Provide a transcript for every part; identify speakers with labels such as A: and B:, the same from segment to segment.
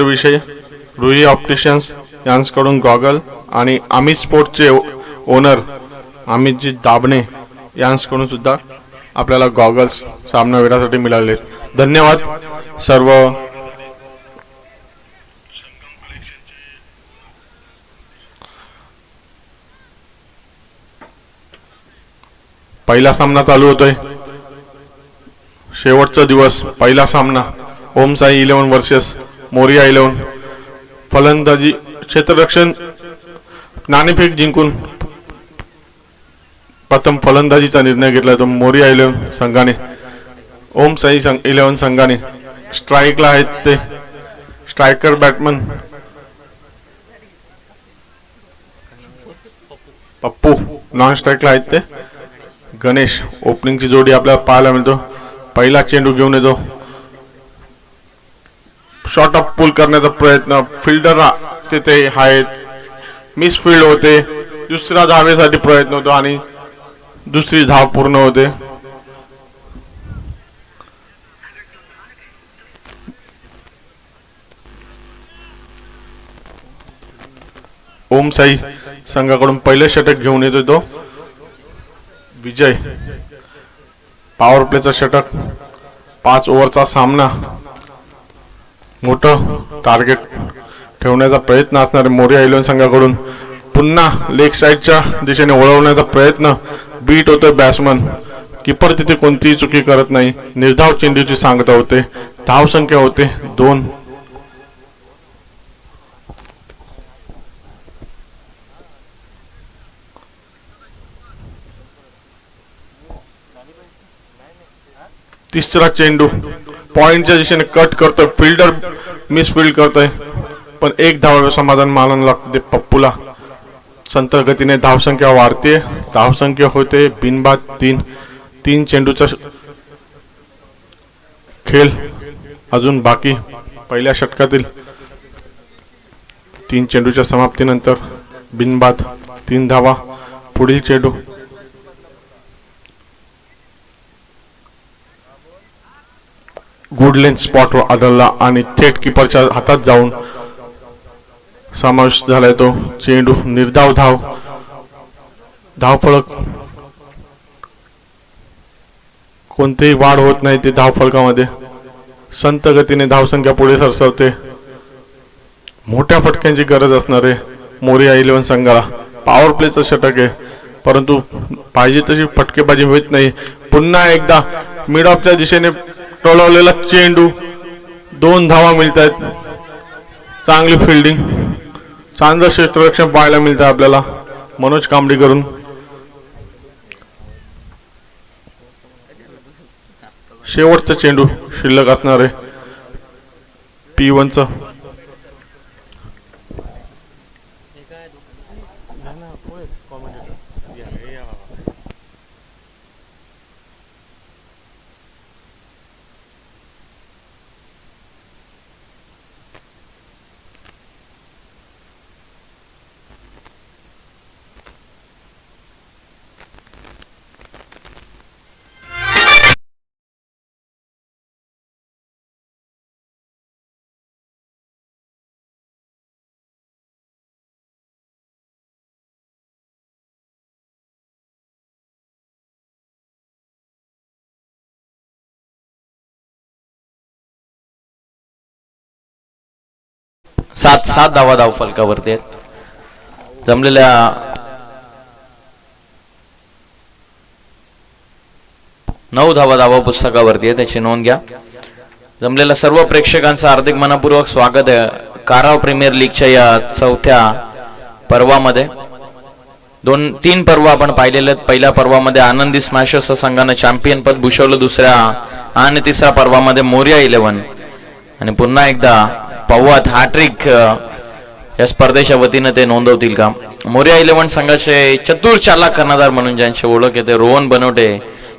A: विषय रुई ऑप्टिशियन्स यांच्याकडून गॉगल आणि अमित स्पोर्ट्सचे ओनर अमितजी दाबणे यांच्याकडून सुद्धा आपल्याला गॉगल्स सामनावीरासाठी मिळाले. धन्यवाद सर्व. पहिला सामना चालू होतोय. शेवटचा दिवस. पहिला सामना ओम साई 11 वर्सेस मोरिया 11. फलंदाजी क्षेत्ररक्षण नाणेफेक जिंकून प्रथम फलंदाजीचा निर्णय घेतला तो मोरिया 11 संघाने. ओम साई 11 संघाने स्ट्राईकला आहेत ते स्ट्रायकर बॅट्समन पप्पू. नॉन स्ट्राईकला आहेत ते गणेश. ओपनिंगची जोडी आपल्याला पाहायला मिळतो. पहिला चेंडू घेऊन येतो. शॉर्ट ऑफ पुल करण्याचा प्रयत्न. फिल्डर तिथे आहेत. मिस फील्ड होते. दुसऱ्या धावेसाठी प्रयत्न होतो आणि दुसरी धाव पूर्ण होते. ओम साई संघाकडून पहिले षटक घेऊन येतो तो विजय. पॉवर प्लेचा षटक. 5 ओव्हरचा सामना. मोठं टार्गेट ठेवण्याचा प्रयत्न असणारे मोरिया 11 संघाकडून पुन्हा लेग साइडच्या दिशेने वळवण्याचा प्रयत्न. बीट होतोय बॅट्समन. कीपर तिथे कोणतीही चुकी करत नाही. निर्धाव चेंडूची सांगता होते. धाव संख्या होते 2. तिसरा चेंडू पॉइंटच्या दिशेने कट करतोय. फिल्डर मिस फील्ड करतोय पण एक धाव समाधान मानायला लागते ते पप्पूला. संत गतीने धावसंख्या वाढते. धावसंख्या होते बिनबाद 3. 3 चेंडूचा खेळ अजून बाकी. पहिल्या षटकातील 3 चेंडूच्या समाप्तीनंतर बिनबाद 3 धावा. पुढील चेंडू गुड लेंथ स्पॉटवर आढळला आणि थेट किपरच्या हातात जाऊन समावेश झालाय तो चेंडू. निर्धाव धाव. धावफलक कोणतेही वाढ होत नाही ते धावफलकामध्ये. संत गतीने धावसंख्या पुढे सरसवते. मोठ्या फटक्यांची गरज असणारे मोरिया 11 संघाला. पॉवर प्लेचं षटक आहे परंतु पाहिजे तशी फटकेबाजी होत नाही. पुन्हा एकदा मिड ऑफच्या दिशेने टोलवलेला चेंडू. 2 धावा मिळत आहेत. चांगली फिल्डिंग. चांगलं क्षेत्ररक्षण पाहायला मिळतं आपल्याला मनोज कांबडी करून. शेवटचा चेंडू शिल्लक असणार आहे P1चा.
B: सात धावा धाव फलकावरती आहेत. जमलेल्या 9 धावा पुस्तकावरती आहे. त्याची नोंद घ्या. जमलेल्या सर्व प्रेक्षकांचं हार्दिक मनपूर्वक स्वागत आहे काराव प्रीमियर लीगच्या या 4थ्या पर्वामध्ये. 2-3 पर्व आपण पाहिलेले आहेत. पहिल्या पर्वामध्ये आनंदी स्मॅशर्स संघाने चॅम्पियन पद भूषवलं. दुसऱ्या आणि तिसऱ्या पर्वामध्ये मोरिया 11 आणि पुन्हा एकदा पवात हॅट्रिक या स्पर्धेच्या वतीने ते नोंदवतील का. मोरिया 11 संघाचे चतुर चालक कर्णधार म्हणून ज्यांची ओळख येते रोहन बनवटे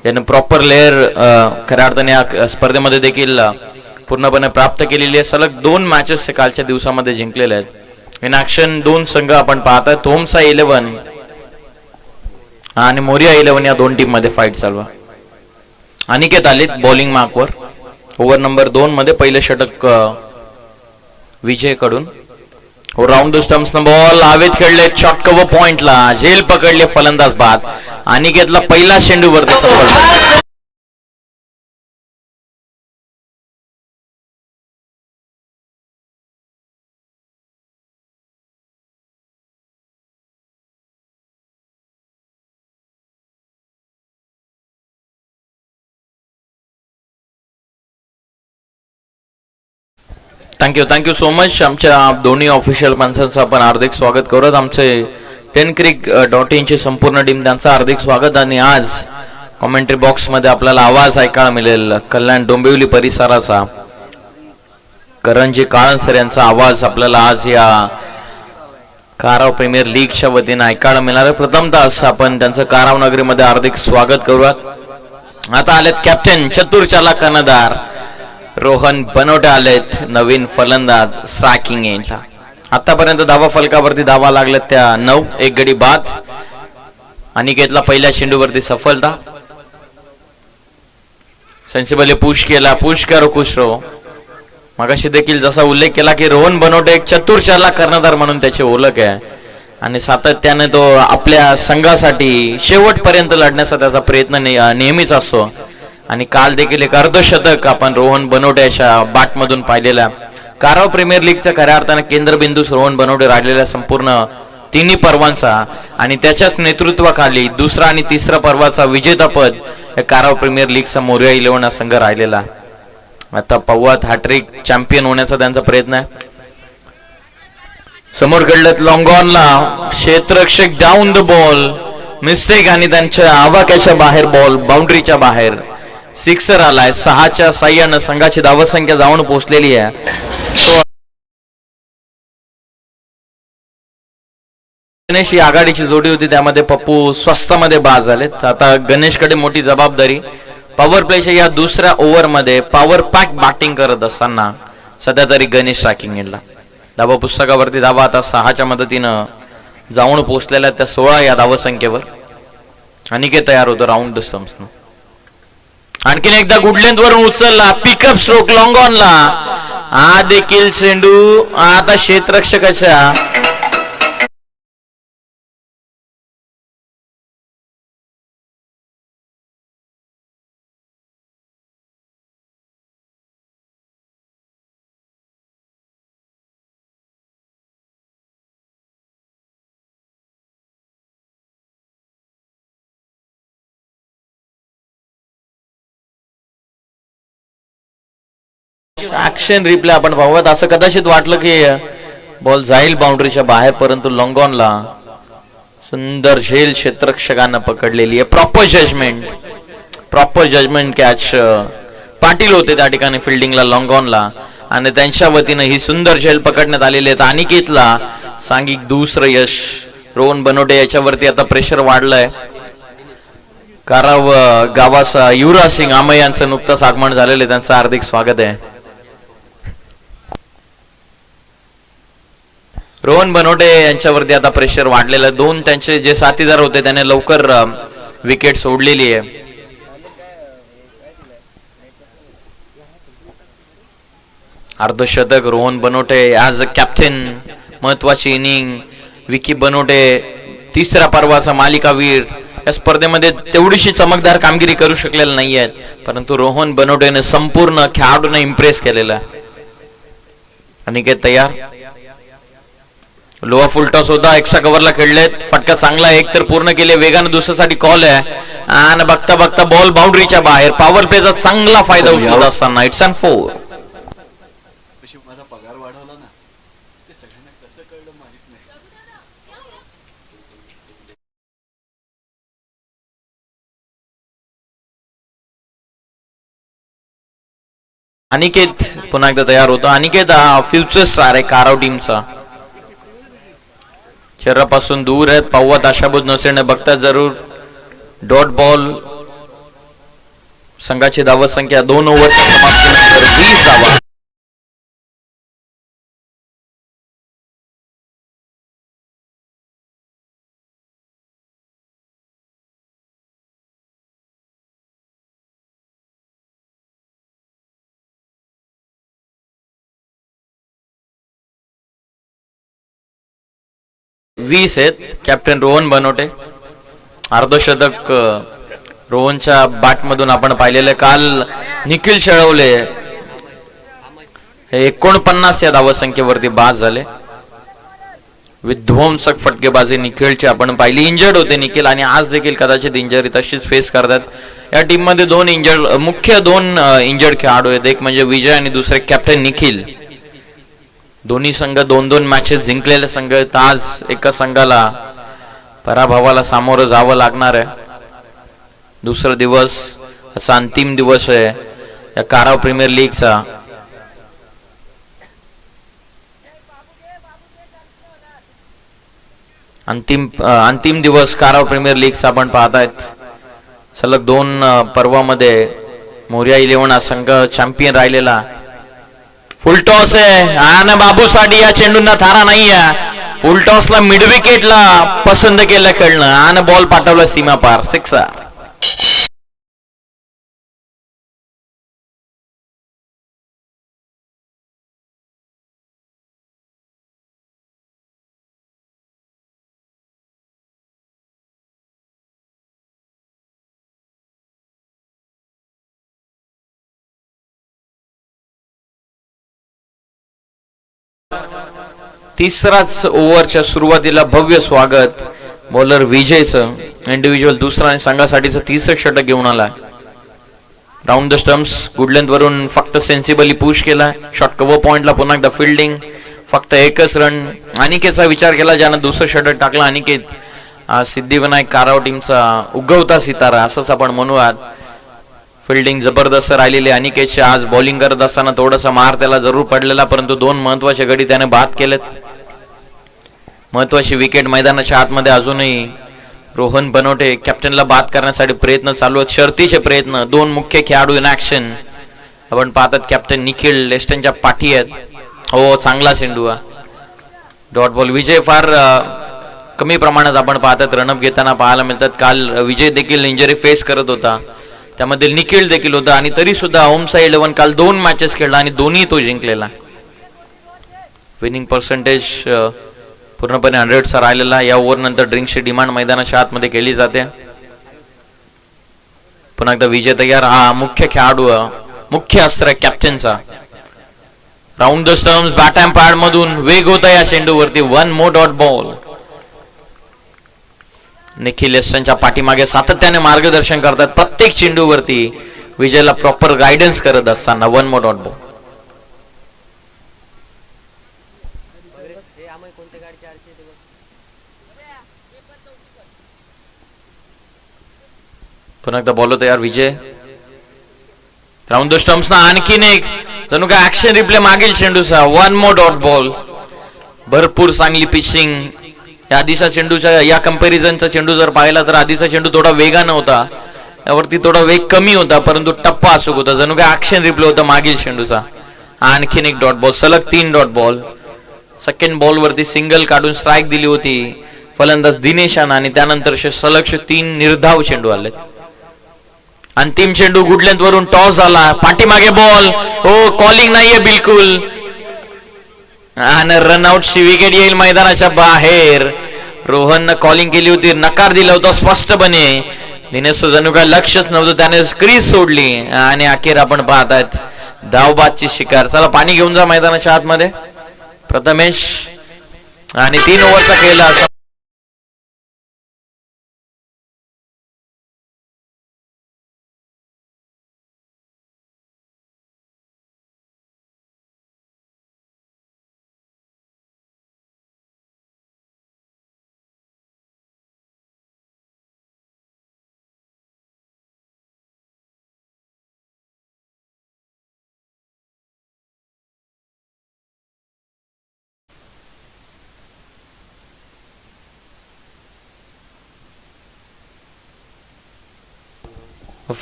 B: यांनी प्रॉपर लेअर खऱ्या अर्थाने या स्पर्धेमध्ये देखील पूर्णपणे प्राप्त केलेली आहे. सलग 2 मॅचेस ते कालच्या दिवसामध्ये जिंकलेले आहेत. इन ऍक्शन 2 संघ आपण पाहताय. ओम साई 11 आणि मोरिया 11 या 2 टीम मध्ये फाईट चालू आहे. अनिकेत आलीत बॉलिंग मार्कवर. ओव्हर नंबर 2 मध्ये पहिले षटक विजय कडून. राऊंड द स्टम्प्स न बॉल हवेत खेळले, शॉट कव्हर पॉइंटला झेल पकडले फलंदाज बाद. अनिकेतला पहिला चेंडूवरती सफल. Thank you so much. आमच्या दोन्ही ऑफिशियल माणसांचं आपण हार्दिक स्वागत करत. आमचे टेनक्रिक.in ची संपूर्ण टीम त्यांचं हार्दिक स्वागत. आणि आज कॉमेंट्री बॉक्समध्ये आपल्याला आवाज ऐकायला मिळेल कल्याण डोंबिवली परिसराचा. करंजी काळनसर यांचा आवाज आपल्याला आज या काराव प्रीमियर लीगच्या वतीने ऐकायला मिळणार आहे. प्रथमतः आपण त्यांचं काराव नगरीमध्ये हार्दिक स्वागत करूयात. आता आलेत कॅप्टन चतुर चालक कर्णधार रोहन बनवटे, आलेत नवीन फलंदाज साकिंग यांचा. आतापर्यंत धावा फलकावरती धावा लागल्यात त्या 9, एक गडी बाद. अनिकेतला पहिल्या चेंडूवरती सफलता. सेन्सिबली पुश केला, पुश करो खुश रहो. मगाशी देखील जसा उल्लेख केला की रोहन बनवटे एक चतुर चालक कर्णधार म्हणून त्याची ओळख आहे आणि सातत्याने तो आपल्या संघासाठी शेवटपर्यंत लढण्याचा त्याचा प्रयत्न नेहमीच असतो. आणि काल देखील एक अर्धशतक आपण रोहन बनवटे अशा बाटमधून पाहिलेल्या. काराव प्रीमियर लीगच्या खऱ्या अर्थाने केंद्रबिंदू रोहन बनवटे राहिलेल्या संपूर्ण तिन्ही पर्वांचा आणि त्याच्याच नेतृत्वाखाली दुसरा आणि तिसरा पर्वाचा विजेतापद या काराव प्रीमियर लीगचा मोरया 11 हा संघ राहिलेला. आता पव्वात हॅट्रिक चॅम्पियन होण्याचा त्यांचा प्रयत्न आहे. समोर घडलेत लॉंगॉनला, क्षेत्ररक्षक डाऊन द बॉल मिस्टेक आणि त्यांच्या आवाक्याच्या बाहेर बॉल बाउंड्रीच्या बाहेर. सिक्सर आलाय. 6च्या साह्यानं संघाची धावसंख्या जाऊन पोहोचलेली आहे. गणेश ही आघाडीची जोडी होती, त्यामध्ये पप्पू स्वस्तामध्ये बाद झालेत. आता गणेशकडे मोठी जबाबदारी. पॉवर प्लेच्या या दुसऱ्या ओव्हरमध्ये पॉवर पॅक बॅटिंग करत असताना सध्या तरी गणेश साकिंग यांना धावा पुस्तकावरती धावा आता 6च्या मदतीनं जाऊन पोहोचलेल्या त्या 16 या धावसंख्येवर. अनिकेत तयार होतो राऊंड द स्टम्प्सनं. आणखीन एकदा गुड लेंथ वरून उचलला, पिकअप स्ट्रोक लॉंगॉनला. हा देखील चेंडू आता क्षेत्ररक्षकाच्या ऍक्शन रिप्ले आपण पाहूयात. असं कदाचित वाटलं की बॉल जाईल बाउंड्रीच्या बाहेर, परंतु लॉंगॉनला सुंदर झेल क्षेत्ररक्षकांना पकडलेली आहे. Proper judgement catch. पाटील होते त्या ठिकाणी फिल्डिंगला लॉंगॉनला आणि त्यांच्या वतीनं ही सुंदर झेल पकडण्यात आलेली आहे. अनिकेतला सांघिक दुसरं यश. रोहन बनवटे याच्यावरती आता प्रेशर वाढलंय. काराव गावाचा युवराज सिंग आमय यांचं नुकतंच आगमन झालेलं आहे, त्यांचं हार्दिक स्वागत आहे. रोहन बनवटे यांच्यावरती आता प्रेशर वाढलेलं. 2 त्यांचे जे साथीदार होते त्याने लवकर विकेट सोडलेली आहे. अर्धशतक रोहन बनवटे ॲज अ कॅप्टन, महत्वाची इनिंग. विकी बनवटे तिसऱ्या पर्वाचा मालिकावीर. या स्पर्धेमध्ये तेवढीशी चमकदार कामगिरी करू शकलेल्या नाही आहेत, परंतु रोहन बनवटेने संपूर्ण खेळाडूंना इम्प्रेस केलेला आहे. अनिकेत तयार. लोअर फुल टॉस होता, एक्स्ट्रा कव्हरला खेळलेत. फटका चांगला, एक तर पूर्ण केले. वेगानं दुसऱ्यासाठी कॉल आहे आणि बघता बघता बॉल बाउंड्रीच्या बाहेर. पॉवर प्लेचा चांगला फायदा उचलत असताना इट्स अँड 4. अनिकेत पुन्हा एकदा तयार होतो. अनिकेत हा फ्युचर स्टार आहे काराव टीमचा. शरीरापासून दूर आहेत. पव्वात आशाभूत नसेने बघता जरूर. Dot ball. संघाची धावसंख्या 2 ओव्हरच्या समाप्तीनंतर 20 धावा. 20 आहेत. कॅप्टन रोहन बनवटे. अर्धशतक रोहनच्या बॅटमधून आपण पाहिलेले. काल निखिल शेळवले हे 49 या धावसंख्येवरती बाद झाले. विध्वंसक फटकेबाजी निखिलची आपण पाहिली. इंजर्ड होते निखिल आणि आज देखील कदाचित इंजरी तशीच फेस करतात. या टीम मध्ये मुख्य दोन इंजर्ड खेळाडू आहेत. एक म्हणजे विजय आणि दुसरे कॅप्टन निखिल. दोन्ही संघ 2-2 मॅचेस जिंकलेले संघ आहेत. आज एका संघाला पराभवाला सामोरं जावं लागणार आहे. दुसरा दिवस असा अंतिम दिवस आहे या काराव प्रीमियर लीगचा. अंतिम दिवस काराव प्रीमियर लीगचा आपण पाहतायत. सलग 2 पर्वामध्ये मोरिया 11 हा संघ चॅम्पियन राहिलेला. फुल टॉस आहे आणि बाबूसाठी या चेंडूंना थारा नाही आहे. फुल टॉसला मिड विकेटला पसंत केलं खेळणं आणि बॉल पाठवला सीमा पार. 6. तिसराच ओव्हरच्या सुरुवातीला भव्य स्वागत बॉलर विजयचं. इंडिव्हिज्युअल दुसरा आणि संघासाठीचं तिसरं षटक घेऊन आला. Round the stumps good length वरून फक्त सेन्सिबली पुश केला. शॉट कव्हर पॉइंटला पुन्हा एकदा फिल्डिंग. फक्त एकच रन. अनिकेतचा विचार केला ज्यानं दुसरं षटक टाकलं. अनिकेत सिद्धिविनायक काराव टीमचा उगवता सितारा असंच आपण म्हणूयात. फिल्डिंग जबरदस्त राहिलेली अनिकेतची. आज बॉलिंग करत असताना थोडासा मार त्याला जरूर पडलेला, परंतु 2 महत्वाचे गडी त्याने बाद केलेत. महत्वाची विकेट मैदानाच्या आतमध्ये अजूनही रोहन बनवटे कॅप्टनला बाद करण्यासाठी प्रयत्न चालू आहेत. शर्तीचे प्रयत्न. 2 मुख्य खेळाडू इन ऍक्शन आपण पाहतात. कॅप्टन निखिल लेस्टनच्या पाठी आहेत. हो, चांगला चेंडू. Dot ball. विजय फार कमी प्रमाणात आपण पाहतात रनअप घेताना पाहायला मिळतात. काल विजय देखील इंजरी फेस करत होता, त्यामध्ये निखिल देखील होता आणि तरी सुद्धा होमचा 11 काल 2 मॅचेस खेळला आणि दोन्ही तो जिंकलेला. विनिंग पर्सेंटेज पूर्णपणे 100चा राहिलेला. या ओव्हर नंतर ड्रिंक्सची डिमांड मैदानाच्या आतमध्ये केली जाते. पुन्हा एकदा विजय तयार. हा मुख्य खेळाडू, मुख्य अस्त्र कॅप्टनचा. Round the stumps bat and pad मधून वेग होता या चेंडूवरती. 1 मोर डॉट बॉल. निखिल लेस्टनच्या पाठीमागे सातत्याने मार्गदर्शन करतात प्रत्येक चेंडूवरती. विजयला प्रॉपर गायडन्स करत असताना 1 मोर डॉट बॉल. पुन्हा एकदा बॉल तयार विजय. राऊंड द स्टम्प्स ना आणखीन एक जणू काय ऍक्शन रिप्ले मागील चेंडूचा. 1 मोर डॉट बॉल. भरपूर चांगली पिचिंग. या आधीचा चेंडूच्या या कंपॅरिझनचा चेंडू जर पाहिला तर आधीचा चेंडू थोडा वेगानं होता, यावरती थोडा वेग कमी होता, परंतु टप्पा अचूक होता. जणू काय ऍक्शन रिप्ले होता मागील चेंडूचा. आणखीन एक डॉट बॉल. सलग 3 डॉट बॉल. सेकंड बॉल वरती सिंगल काढून स्ट्राईक दिली होती फलंदाज दिनेशानं आणि त्यानंतर सलग 3 निर्धाव चेंडू आले. अंतिम चेंडू गुड लेंथ वरून टॉस झाला. पाठीमागे बॉल. हो, कॉलिंग नाहीये बिलकुल आणि रनआउटची विकेट येईल मैदानाच्या बाहेर. रोहननं कॉलिंग केली होती, नकार दिला होता स्पष्टपणे. दिनेश जणू काय लक्षच नव्हतं, त्याने क्रीज सोडली आणि अखेर आपण पाहतात धावबादची शिकार. चला पाणी घेऊन जा मैदानाच्या आतमध्ये प्रथमेश. आणि 3 ओव्हरचा खेळ.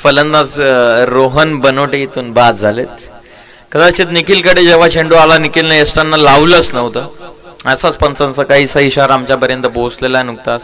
B: फलंदाज रोहन बनवटे इथून बाद झालेत. कदाचित निखिलकडे जेव्हा चेंडू आला निखिलने असताना लावलंच नव्हतं. असाच पंचांचा काहीसा इशारा आमच्यापर्यंत पोहोचलेला आहे नुकताच.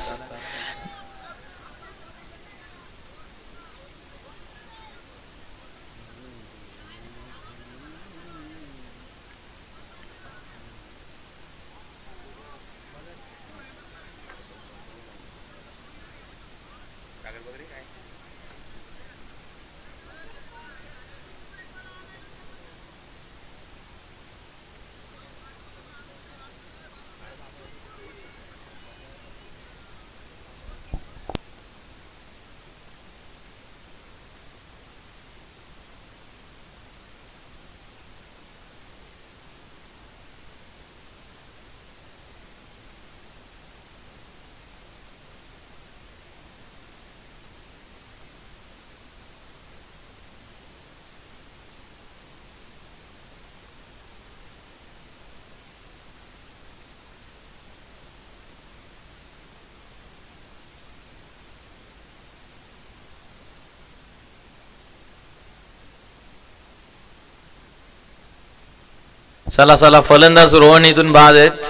B: चला चला, फलंदाज रोहन इथून बाद आहेत.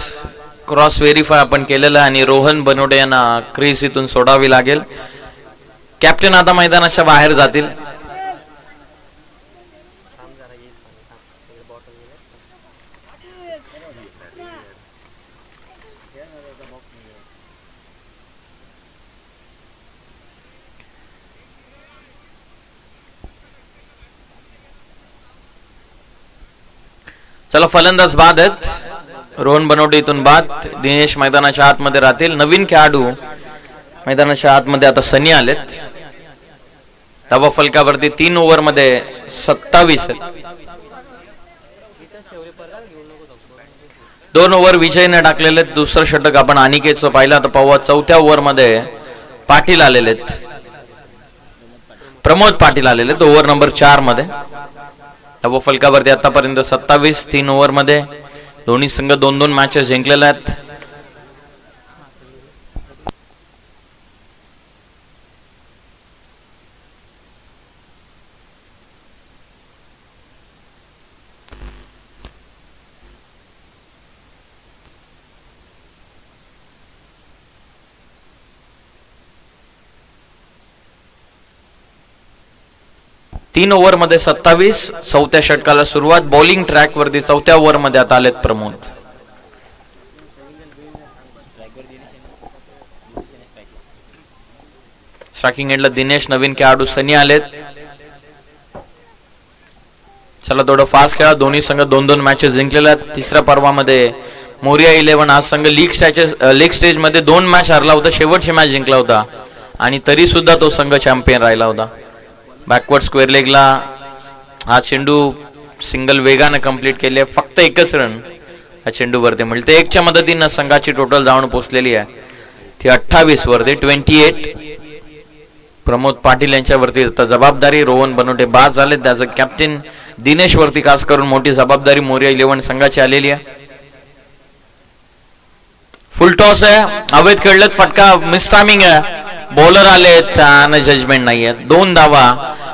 B: क्रॉस व्हेरीफाय आपण केलेला आहे आणि रोहन बनवडे यांना क्रीज इथून सोडावी लागेल. कॅप्टन आता मैदानाच्या बाहेर जातील. चला, फलंदाज बाद आहेत. रोहन बनवडे इथून बाद. दिनेश मैदानाच्या आतमध्ये राहतील. नवीन खेळाडू मैदानाच्या आतमध्ये आता सनी आलेत. धावा फलकावरती 3 ओव्हरमध्ये 27 आहेत. 2 ओव्हर विजयने टाकलेले आहेत. दुसरं षटक आपण अनिकेतचं पाहिलं. आता पाहू 4थ्या ओव्हरमध्ये पाटील आलेले आहेत. प्रमोद पाटील आलेले आहेत ओव्हर नंबर 4 मध्ये. धावा फलकावरती आतापर्यंत 27. 3 ओव्हरमध्ये दोन्ही संघ 2-2 मॅचेस जिंकलेल्या आहेत. तीन ओव्हर मध्ये 27. 4थ्या षटकाला सुरुवात. बॉलिंग ट्रॅक वरती 4थ्या ओव्हर मध्ये आता आलेत प्रमोद. स्ट्रायकिंग एंडला दिनेश, नवीन खेळाडू सनी आलेत. चला, थोडं फास्ट खेळा. दोन्ही संघ 2-2 मॅचेस जिंकलेल्या आहेत. तिसऱ्या पर्वामध्ये मोरिया 11 हा संघ लीग स्टेज मध्ये 2 मॅच हरला होता. शेवटची मॅच जिंकला होता आणि तरी सुद्धा तो संघ चॅम्पियन राहिला होता. बॅकवर्ड स्क्वेअर लेगला हा चेंडू सिंगल वेगाने कंप्लीट केले. फक्त 1च रन हा चेंडूवरती मिळते. 1च्या मदतीनं संघाची टोटल जाऊन पोहोचलेली आहे ती 28 वरती 28. प्रमोद पाटील यांच्यावरती आता जबाबदारी. रोहन बनवडे बाद झाले. त्याचं कॅप्टन दिनेश वरती खास करून मोठी जबाबदारी मोरिया 11 संघाची आलेली आहे. फुल टॉस आहे. हवेत खेळलेत. फटका मिस टायमिंग आहे. बॉलर आलेत आणि जजमेंट नाहीये. 2 धावा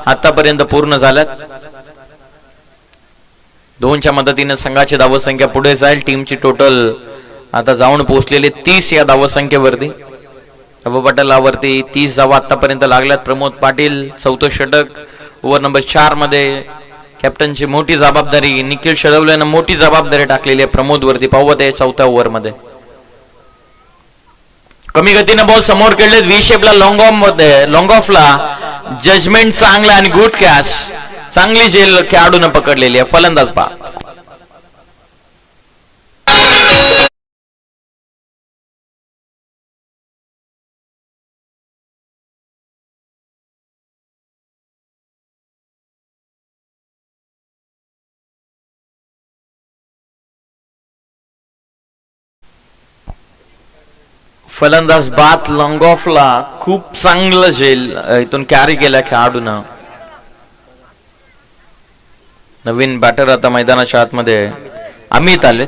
B: आतापर्यंत पूर्ण झाल्यात. 2च्या मदतीने संघाची धावसंख्या पुढे जाईल. टीमची टोटल आता जाऊन पोहोचलेली 30 या धावसंख्येवरती. पटलावरती 30 धावा आतापर्यंत लागल्यात. प्रमोद पाटील 4थं षटक. ओव्हर नंबर 4 मध्ये कॅप्टनची मोठी जबाबदारी. निखिल शेळवलेनं मोठी जबाबदारी टाकलेली आहे प्रमोद वरती. पाहत आहे 4थ्या ओव्हर मध्ये. कमी गतीने बॉल समोर खेळलेत. व्ही शेपला लॉंग ऑफला जजमेंट चांगला आणि गुड कॅच. चांगली झेल खेळाडूने पकडलेली आहे. फलंदाज बाद. फलंदाज बाद. लॉंग ऑफला खूप चांगलं झेल इथून कॅरी केल्या खेळाडूनं. नवीन बॅटर आता मैदानाच्या आतमध्ये अमित आलेत.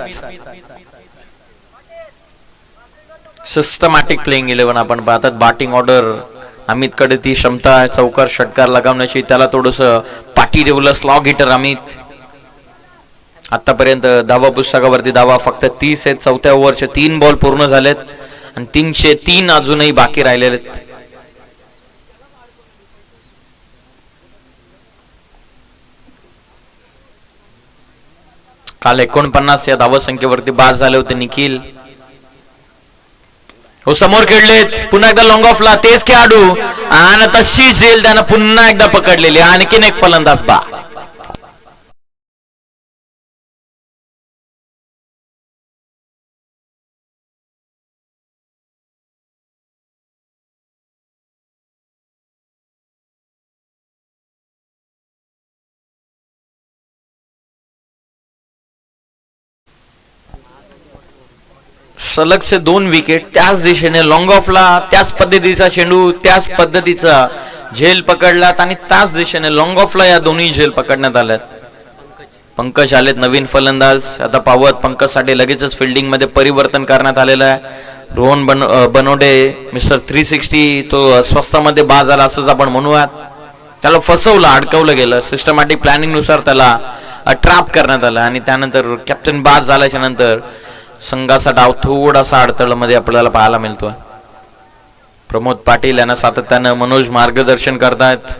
B: सिस्टमॅटिक प्लेइंग 11 आपण पाहतात. बॅटिंग ऑर्डर अमित कडे ती क्षमता आहे चौकार षटकार लगावण्याची. त्याला थोडस पाठी देवलं स्लॉग हिटर अमित. आतापर्यंत धावा पुस्तकावरती धावा फक्त 30 आहेत. 4थ्या ओव्हरचे 3 बॉल पूर्ण झालेत आणि 303 अजूनही बाकी राहिलेले आहेत. काल 49 या धावसंख्येवरती बाद झाले होते निखिल. हो, समोर खेळलेत. पुन्हा एकदा लॉंग ऑफला तेच खेळाडू आणि तशी झेल त्यानं पुन्हा एकदा पकडलेली. आणखीन एक फलंदाज बाद. सलगचे 2 विकेट. त्याच दिशेने लॉंग ऑफला त्याच पद्धतीचा चेंडू त्याच पद्धतीचा झेल पकडलात आणि त्याच दिशेने लॉंग ऑफला या दोन्ही झेल पकडण्यात आल्यात. पंकज आलेत नवीन फलंदाज. आता पावत पंकजसाठी लगेचच फिल्डिंग मध्ये परिवर्तन करण्यात आलेलं आहे. रोहन बनवडे मिस्टर 360 तो स्वस्तामध्ये बाद झाला असंच आपण म्हणूयात. त्याला फसवलं, अडकवलं गेलं. सिस्टमॅटिक प्लॅनिंग नुसार त्याला ट्रॅप करण्यात आलं आणि त्यानंतर कॅप्टन बाद झाल्याच्या नंतर संघाचा डाव थोडासा अडथळ्यामध्ये आपल्याला पाहायला मिळतोय. प्रमोद पाटील यांना सातत्यानं मनोज मार्गदर्शन करतायत.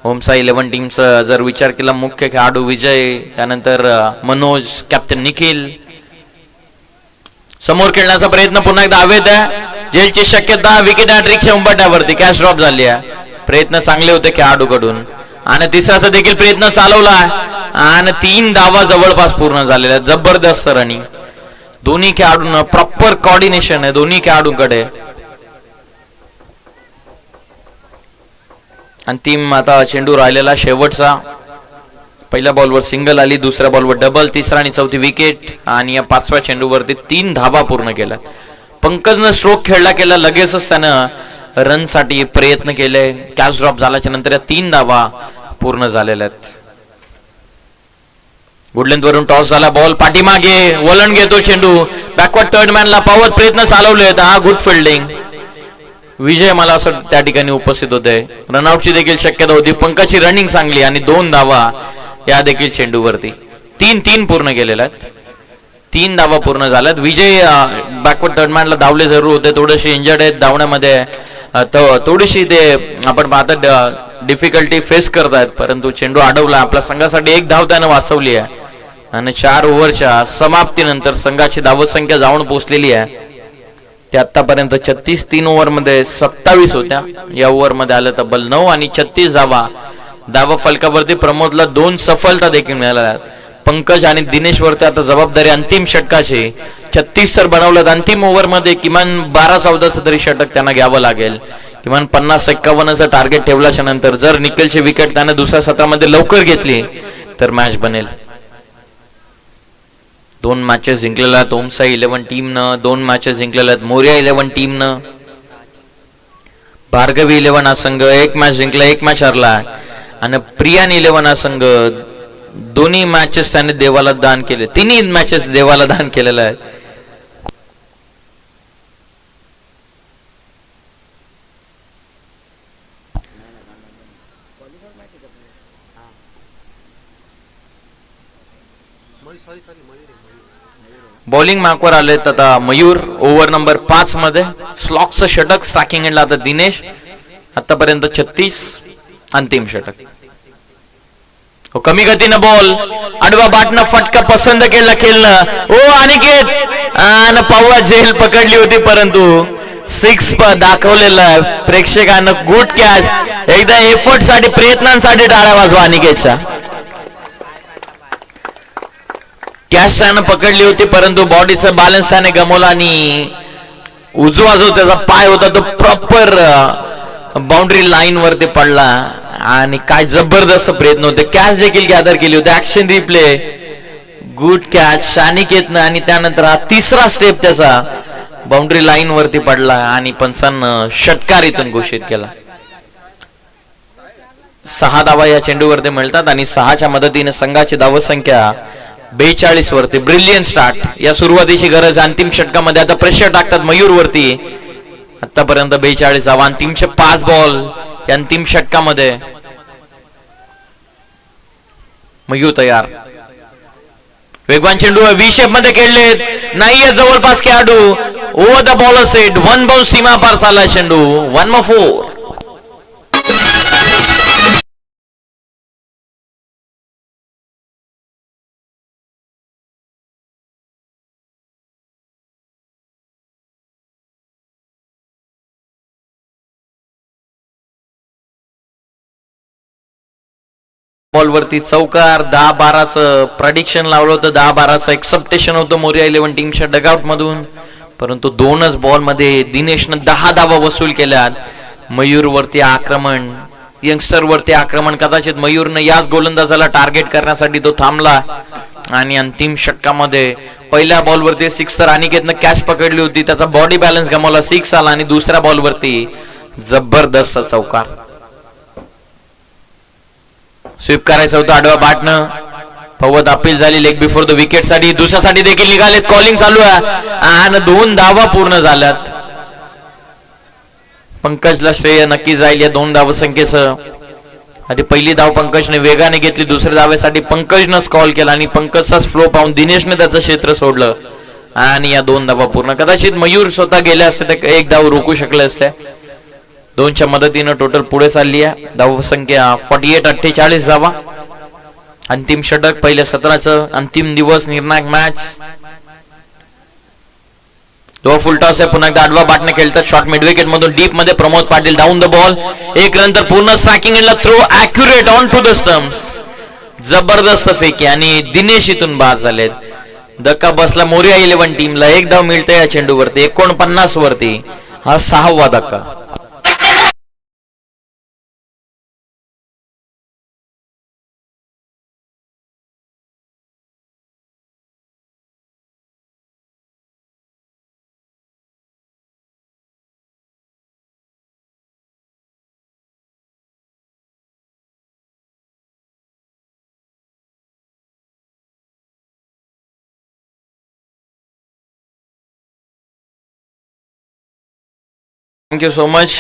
B: होमसा 11 टीमचा जर विचार केला, मुख्य खेळाडू विजय, त्यानंतर मनोज, कॅप्टन निखिल. समोर खेळण्याचा प्रयत्न पुन्हा एकदा हवेत आहे. जेलची शक्यता, विकेट हॅट्रिकच्या उंबरठ्यावरती कॅच ड्रॉप झाली आहे. प्रयत्न चांगले होते खेळाडूकडून आणि तिसराचा देखील प्रयत्न चालवला आणि 3 धावा जवळपास पूर्ण झालेल्या. जबरदस्त रनिंग, दोन्ही खेळाडूंना प्रॉपर कॉर्डिनेशन आहे दोन्ही खेळाडूंकडे. अंतिम आता चेंडू राहिलेला शेवटचा. पहिल्या बॉलवर सिंगल आली, दुसऱ्या बॉलवर डबल, तिसरा आणि चौथी विकेट आणि या 5व्या चेंडूवरती 3 धावा पूर्ण केल्या. पंकजनं स्ट्रोक खेळला केला, लगेचच त्यानं रन साठी प्रयत्न केले. कॅच ड्रॉप झाल्याच्या नंतर या 3 धावा पूर्ण झालेल्या आहेत. गुडलेंथ वरून टॉस झाला, बॉल पाठीमागे, वलण घेतो चेंडू, बॅकवर्ड थर्ड मॅनला पावत प्रयत्न चालवलेत. हा गुड फिल्डिंग. विजय मला असं त्या ठिकाणी उपस्थित होते. रनआउटची देखील शक्यता होती. पंकजची रनिंग चांगली आणि 2 धावा या देखील चेंडूवरती. 3 पूर्ण केलेल्या आहेत. 3 धावा पूर्ण झाल्यात. विजय बॅकवर्ड थर्ड मॅनला धावले जरूर होते, थोडेसे इंजर्ड आहेत धावण्यामध्ये, थोडीशी ते आपण पाहता डिफिकल्टी फेस करतायत, परंतु चेंडू अडवला. आपल्या संघासाठी 1 धाव त्यानं वाचवली आहे आणि 4 ओव्हरच्या समाप्तीनंतर संघाची धावसंख्या जाऊन पोहोचलेली आहे. ते आतापर्यंत 36 3 ओव्हरमध्ये 27 होत्या. या ओव्हरमध्ये आलं तब्बल 9 आणि 36 धावा. धावा फलकावरती प्रमोदला 2 सफलता देखील मिळाल्या आहेत. पंकज आणि दिनेश वरती आता जबाबदारी अंतिम षटकाची. 36 तर बनवलं, अंतिम ओव्हरमध्ये किमान 12-14 तरी षटक त्यांना घ्यावं लागेल. किमान 50-51चं टार्गेट ठेवल्याच्या नंतर जर निखिलची विकेट त्याने दुसऱ्या सत्रामध्ये लवकर घेतली तर मॅच बनेल. 2 मॅचेस जिंकलेल्या आहेत होमसा 11 टीमनं, 2 मॅचेस जिंकलेल्या आहेत मोरिया 11 टीमनं. भार्गवी 11 हा संघ 1 मॅच जिंकला, 1 मॅच हरला आणि प्रियान 11 हा संघ दोन्ही मॅचेस त्याने देवाला दान केले, 3 मॅचेस देवाला दान केलेले आहेत. बॉलिंग मार्कवर आलेत आता मयूर ओव्हर नंबर 5 मध्ये. स्लॉकचं षटक स्ट्रायकिंग एंडला आता दिनेश. आतापर्यंत 36 अंतिम षटक. कमी गतीनं बॉल, आडवा बाटनं फटका पसंत केला खेळणं. ओ अनिकेत आणि पव्वा झेल पकडली होती, परंतु 6 दाखवलेलं आहे प्रेक्षकांना. Good catch. एकदा एफर्ट साठी प्रयत्नांसाठी टाळ्या वाजवा अनिकेतच्या. कॅच त्यानं पकडली होती, परंतु बॉडीचा बॅलन्स त्याने गमवला आणि उजवा जो त्याचा पाय होता तो प्रॉपर बाउंड्री लाईन वरती पडला आणि काय जबरदस्त प्रयत्न होते. कॅच देखील गॅदर केली होती. ऍक्शन रिप्ले, गुड कॅच अनिकेतनं आणि त्यानंतर हा 3रा स्टेप त्याचा बाउंड्री लाईन वरती पडला आणि पंचांनं षटकार इथून घोषित केला. 6 धावा या चेंडूवरती मिळतात आणि 6च्या मदतीने संघाची धावसंख्या 42 वरती. Brilliant start. या सुरुवातीची गरज अंतिम षटकामध्ये. आता प्रेशर टाकतात मयूर वरती. आतापर्यंत 42 धावा, अंतिमचे 5 बॉल या अंतिम षटकामध्ये. मयूर तयार. वेगवान चेंडू व्ही शेप मध्ये खेळलेत, नाहीये जवळपास खेळाडू. Over the bowler set, 1 bounce सीमा पार चालला चेंडू. 1-4. बॉलवरती चौकार. 10-12चं प्रेडिक्शन लावलं होतं, 10-12चं एक्सेप्टेशन होतं मोरिया 11 टीमच्या डगआउट मधून, परंतु 2च बॉल मध्ये दिनेशनं 10 धावा वसूल केल्यात. मयूर वरती आक्रमण, यंगस्टर वरती आक्रमण. कदाचित मयूरनं याच गोलंदाजाला टार्गेट करण्यासाठी तो थांबला आणि अंतिम षटकामध्ये पहिल्या बॉलवरती 6 तर अनिकेतनं कॅच पकडली होती, त्याचा बॉडी बॅलन्स गमावला, 6 आला आणि दुसऱ्या बॉलवरती जबरदस्त चौकार. स्वीप करायचं होतं आडवा बाटनं. फवत अपील झाली लेग बिफोर द विकेट साठी. दुसऱ्यासाठी देखील निघालेत, कॉलिंग चालू आहे आणि 2 धावा पूर्ण झाल्यात. पंकजला श्रेय नक्की जाईल या 2 धावसंख्येचं. आधी पहिली धाव पंकजने वेगाने घेतली, दुसऱ्या धावेसाठी पंकजनंच कॉल केला आणि पंकजचाच फ्लो पाहून दिनेशने त्याचं क्षेत्र सोडलं आणि या 2 धावा पूर्ण. कदाचित मयूर स्वतः गेले असते तर 1 धाव रोखू शकले असते. 2च्या मदतीनं टोटल पुढे चालली आहे. धाव संख्या 48-48 धावा. अंतिम षटक पहिल्या सत्राचं अंतिम दिवस, निर्णायक मॅच. फुल टॉस आहे. पुन्हा एकदा आडवा बाटने खेळतात. शॉट मिड विकेट मधून डीप मध्ये Pramod Patil down the ball. एक नंतर पूर्ण स्ट्रायकिंग एंडला throw accurate on to the stumps. जबरदस्त फेकी आणि दिनेश इथून बाद झालेत. धक्का बसला मोरिया 11 टीमला. 1 धाव मिळते या चेंडूवरती. 49 वरती हा 6वा धक्का. Thank you so much.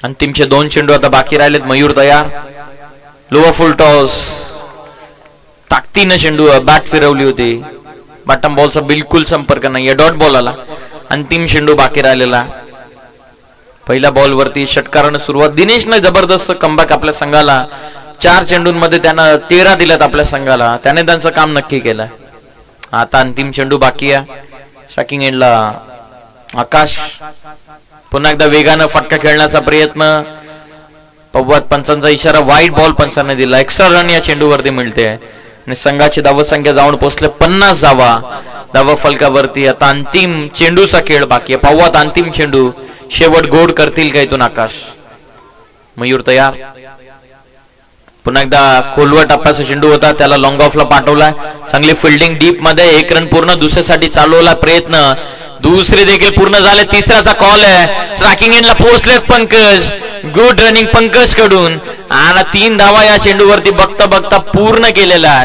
B: अंतिमचे 2 चेंडू आता बाकी राहिलेत. मयूर तयार. लोअर फुल टॉस. ताकदीनं चेंडू बॅट फिरवली होती. बॉटम बॉलचा बिलकुल संपर्क नाही. डॉट बॉल आला. अंतिम चेंडू बाकी राहिलेला. पहिल्या बॉल वरती षटकारानं सुरुवात. दिनेशने जबरदस्त कमबॅक आपल्या संघाला. 4 चेंडूंमध्ये त्यानं 13 दिल्यात आपल्या संघाला. त्याने त्यांचं काम नक्की केलं. आता अंतिम चेंडू बाकी आहे. स्ट्रायकिंग एंडला आकाश. पुन्हा एकदा वेगानं फटका खेळण्याचा प्रयत्न. पव्वात पंचांचा इशारा. वाईट बॉल पंचांनी दिला. एक्स्ट्रा रन या चेंडूवरती मिळते आणि संघाची धावसंख्या जाऊन पोहोचले 50 धावा धावा फलकावरती. आता अंतिम चेंडूचा खेळ बाकी आहे. पव्वात अंतिम चेंडू. शेवट गोड करतील का इथून आकाश. मयूर तयार. पुन्हा एकदा खोलवर टप्प्याचा चेंडू होता. त्याला लॉंग ऑफला पाठवलाय. चांगली फिल्डिंग डीप मध्ये. 1 रन पूर्ण. दुसऱ्यासाठी चालवला प्रयत्न. दुसरे देखील पूर्ण झाले. तिसऱ्याचा कॉल आहे. स्ट्रायकिंग एंडला पोहोचलेत पंकज. गुड रनिंग पंकज कडून आणि 3 धावा या चेंडूवरती बघता बघता पूर्ण केलेला.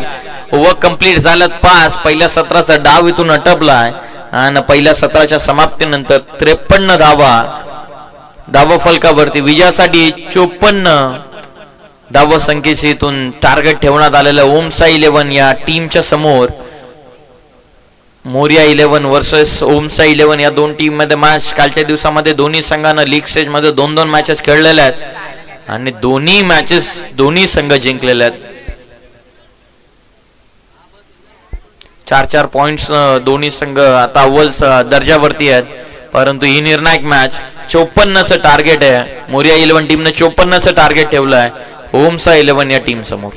B: ओव्हर कंप्लीट झाल्यात 5. पहिल्या सत्राचा डाव इथून अटपलाय आणि पहिल्या सत्राच्या समाप्तीनंतर 53 धावा फलकावरती. विजयासाठी 54 धावा संख्येचे इथून टार्गेट ठेवण्यात आलेलं. ओमसा 11 या टीमच्या समोर. मोरिया 11 वर्सेस ओमसा 11 या 2 टीम मध्ये मॅच. कालच्या दिवसामध्ये दोन्ही संघांना लीग स्टेज मध्ये 2-2 मॅचेस खेळलेल्या आहेत आणि दोन्ही मॅचेस दोन्ही संघ जिंकलेले आहेत. 4-4 पॉइंट्स दोन्ही संघ आता अव्वल दर्जावरती आहेत. परंतु ही निर्णायक मॅच 54चं टार्गेट आहे. मोरिया 11 टीमने 54चं टार्गेट ठेवलं आहे ओमसा 11 या टीम समोर.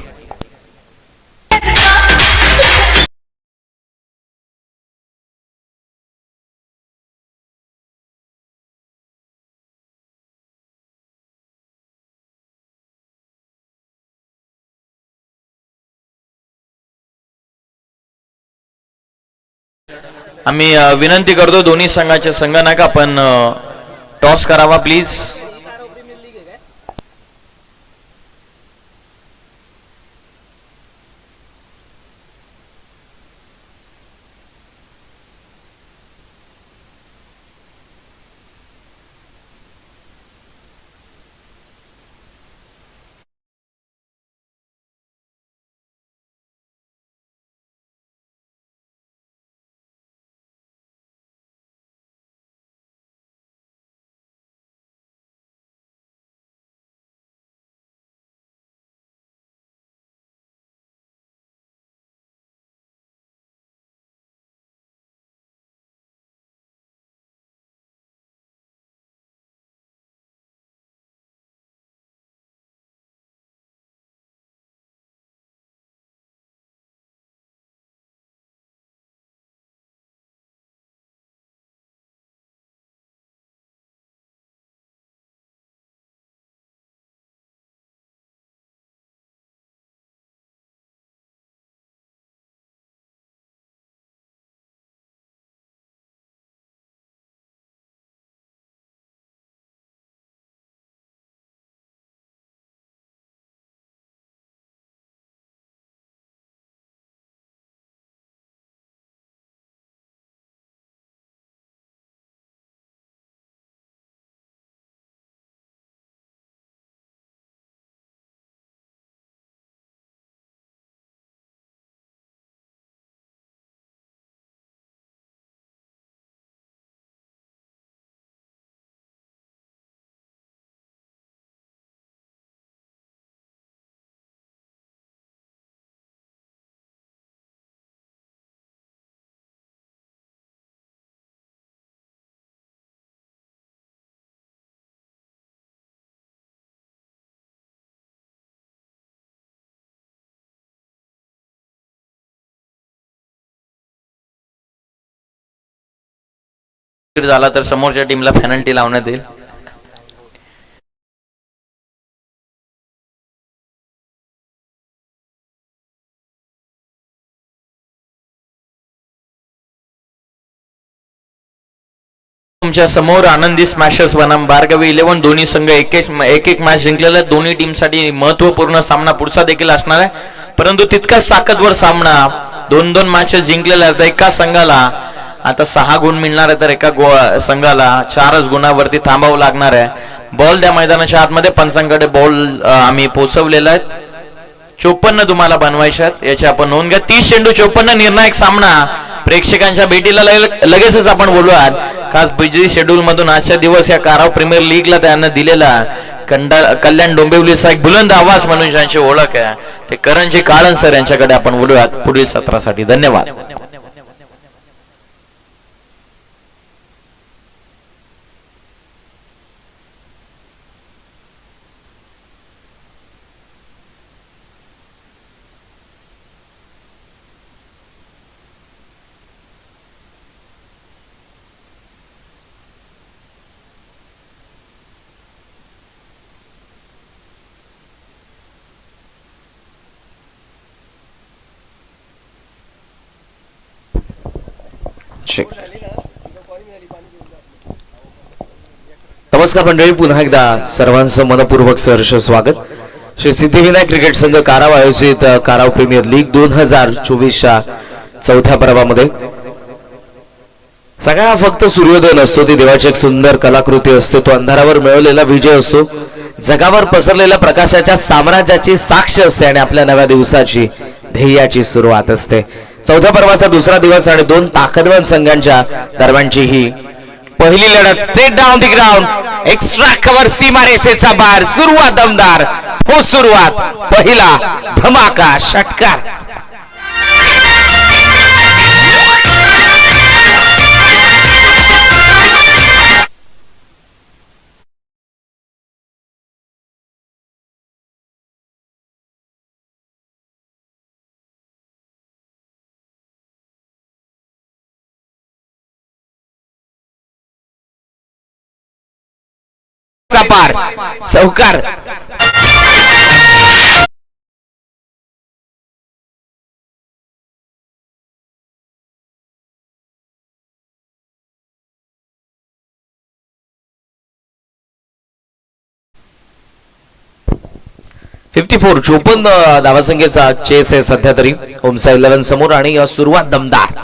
B: आम्ही विनंती करतो दोन्ही संघाच्या संघनायक आपण टॉस करावा प्लीज. झाला तर समोरच्या टीमला पेनल्टी लावण्यात येईल. तुमच्या समोर आनंदी स्मॅशर्स बनाम बारगावी 11 दोन्ही संघ एक एक मॅच जिंकलेला. दोन्ही टीमसाठी महत्वपूर्ण सामना पुढचा देखील असणार आहे, परंतु तितकाच ताकदवर सामना. 2-2 मॅचेस जिंकलेल्या आहेत. एका संघाला आता 6 गुण मिळणार आहे, तर एका संघाला 4 गुणावरती थांबावं लागणार आहे. बॉल त्या मैदानाच्या आतमध्ये पंचांकडे बॉल आम्ही पोहोचवलेला आहे. 54 तुम्हाला बनवायचे आहेत, याची आपण नोंद घ्या. 30 चेंडू 54 निर्णायक सामना. प्रेक्षकांच्या भेटीला लगेचच आपण बोलूयात. खास बिझी शेड्यूल मधून आजच्या दिवस या काराव प्रीमियर लीगला त्यांना दिलेला कल्याण डोंबिवलीचा एक बुलंद आवाज म्हणून ज्यांची ओळख आहे ते करणजी काळन सर यांच्याकडे आपण बोलूयात पुढील सत्रासाठी. धन्यवाद.
C: नमस्कार मंडळी, पुन्हा एकदा सर्वांचं मनपूर्वक सहर्ष स्वागत. श्री सिद्धिविनायक क्रिकेट संघ काराव आयोजित काराव प्रीमियर लीग 2024च्या चौथ्या पर्वामध्ये सगळा फक्त सूर्योदय नसतो, ती देवाची एक सुंदर कलाकृती असते. तो अंधारावर मिळवलेला विजय असतो, जगावर पसरलेल्या प्रकाशाच्या साम्राज्याची साक्ष असते आणि आपल्या नव्या दिवसाची ध्येयाची सुरुवात असते. चौथ्या पर्वाचा दुसरा दिवस आणि 2 ताकदवान संघांच्या दरम्यानची ही पहिली लढत. Straight down the ground, extra cover सीमारेषेचा बार. सुरुवात दमदार, हो सुरुवात, पहिला धमाका षटकार. पार चौकार. धावासंख्येचा चेस आहे सध्या तरी ओमसा 11 समोर आणि सुरुवात दमदार.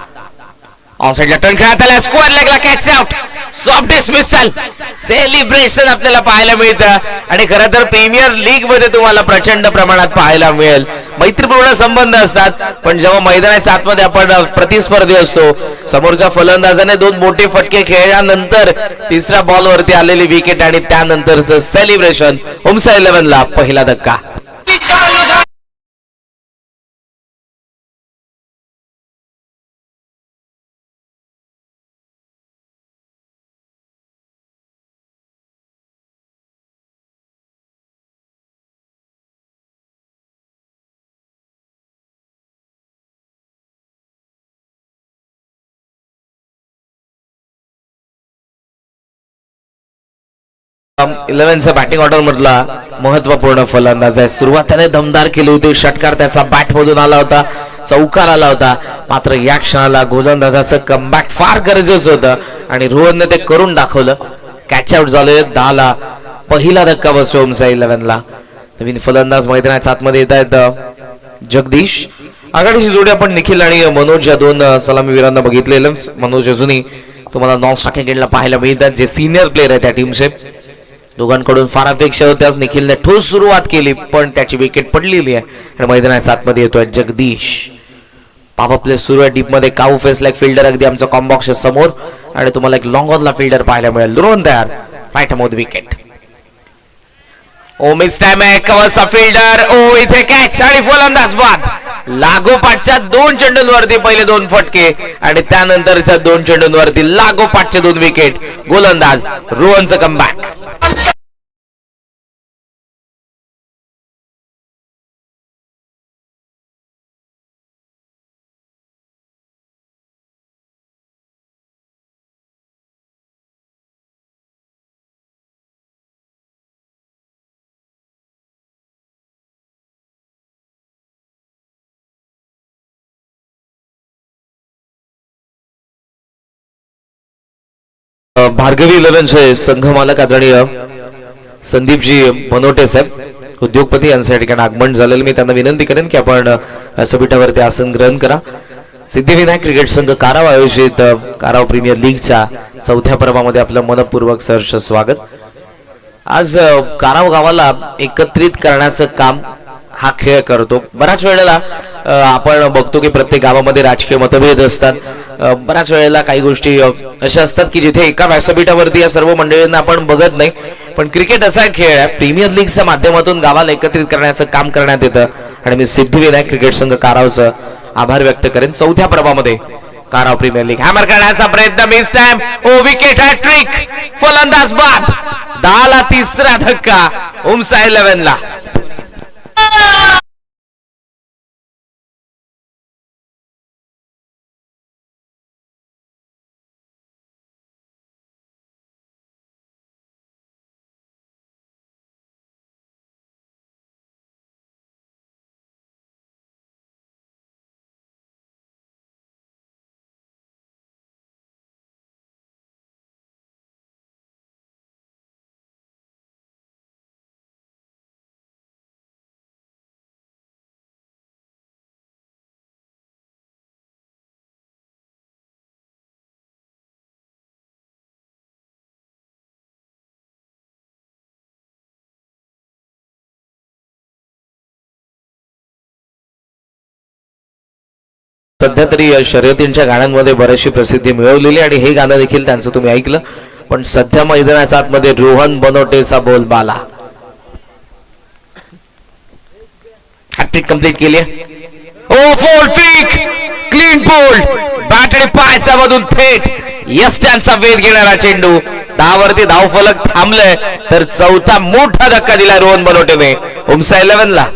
C: ऑनसाइडला टर्न खेळत आला, स्क्वेअर लेगला catch out. Soft dismissal celebration आपल्याला पाहायला मिळतं आणि खरं तर प्रीमियर लीग मध्ये तुम्हाला प्रचंड प्रमाणात पाहायला मिळेल. मैत्रीपूर्ण संबंध असतात, पण जेव्हा मैदानाच्या आतमध्ये आपण प्रतिस्पर्धी असतो, समोरच्या फलंदाजाने 2 मोठे फटके खेळल्यानंतर तिसऱ्या बॉल वरती आलेली विकेट आणि त्यानंतरचं सेलिब्रेशन. ओमसा 11 ला पहिला धक्का. इलेव्हनचा बॅटिंग ऑर्डर मधला महत्वपूर्ण फलंदाज आहे. सुरुवातीने दमदार केली होती, षटकार त्याचा बॅट मधून आला होता, चौकार आला होता. मात्र या क्षणाला गोलंदाजाचं कमबॅक फार गरजेचं होतं आणि रोहनने ते करून दाखवलं. कॅच आउट झाले. 10 ला पहिला धक्का बसतो ओमसा 11 ला. नवीन फलंदाज मैदानाच्या आतमध्ये येत आहेत जगदीश. आघाडीची जोडी आपण निखिल आणि मनोज या 2 सलामीवीरांना बघितलेलं. मनोज अजूनही तुम्हाला नॉन स्ट्रायकिंग एंडला पाहायला मिळतात, जे सिनियर प्लेयर आहे त्या टीमचे. दोघांकडून फार अपेक्षा होत्या. निखिलने ठोस सुरुवात केली, पण त्याची विकेट पडलेली आहे आणि मैदानाच्या आतमध्ये येतोय जगदीश. पॉपअप प्ले सुरू आहे डीप मध्ये. काऊ फेस लाईक फिल्डर अगदी आमच्या कॉम्बॉक्सच्या समोर आणि तुम्हाला एक लॉंग ऑनला फिल्डर पाहायला मिळेल. रोहन तयार, राईट मोद विकेट. ओ मिस टाइम आहे कवरचा फिल्डर. ओ इथे कॅच आणि फलंदाज बाद. लागोपाठच्या 2 चेंडूंवरती पहिले 2 फटके आणि त्यानंतरच्या 2 चेंडूंवरती लागोपाठचे 2 विकेट. गोलंदाज रोहनचं कमबॅक. भार्गवी 11चे संघ मालक आदरणीय संदीपजी मनोटे साहेब उद्योगपती यांचं या ठिकाणी आगमन झालेलं. मी त्यांना विनंती करेन की आपण व्यासपीठावरती आसन ग्रहण करा. सिद्धिविनायक क्रिकेट संघ काराव आयोजित काराव प्रीमियर लीगच्या 4थ्या पर्वामध्ये आपलं मनपूर्वक सहर्ष स्वागत. आज काराव गावाला एकत्रित करण्याचं काम हा खेळ करतो. बऱ्याच वेळेला आपण बघतो की प्रत्येक गावामध्ये राजकीय मतभेद असतात. बऱ्याच वेळेला काही गोष्टी अशा असतात की जिथे एका व्यासपीठावरती या सर्व मंडळींना आपण बघत नाही. पण क्रिकेट असा खेळ आहे, प्रीमियर लीगच्या माध्यमातून गावाला एकत्रित करण्याचं काम करण्यात येतं. आणि मी सिद्धिविनायक क्रिकेट संघ कारावचं आभार व्यक्त करेन. 4थ्या पर्वामध्ये काराव प्रीमियर लीग हॅमर करण्याचा प्रयत्न मिस टाइम. ओ विकेट हॅट्रिक, फलंदाज बाद. 10 ला 3रा धक्का उमसा 11 ला. सध्या तरी शर्यतींच्या गाण्यांमध्ये बरीचशी प्रसिद्धी मिळवलेली आणि हे गाणं देखील त्यांचं तुम्ही ऐकलं. पण सध्या मैदानाच्या आतमध्ये रोहन बनोटेचा बोलबाला. हॅट्रिक कंप्लीट केली. Oh four trick, clean bowled, bat आणि पायाच्या मधून थेट यस्ट्यांचा वेध घेणारा चेंडू. 10 वरती धावफलक थांबलंय तर 4था मोठा धक्का दिला रोहन बनोटेने उमसा 11 ला.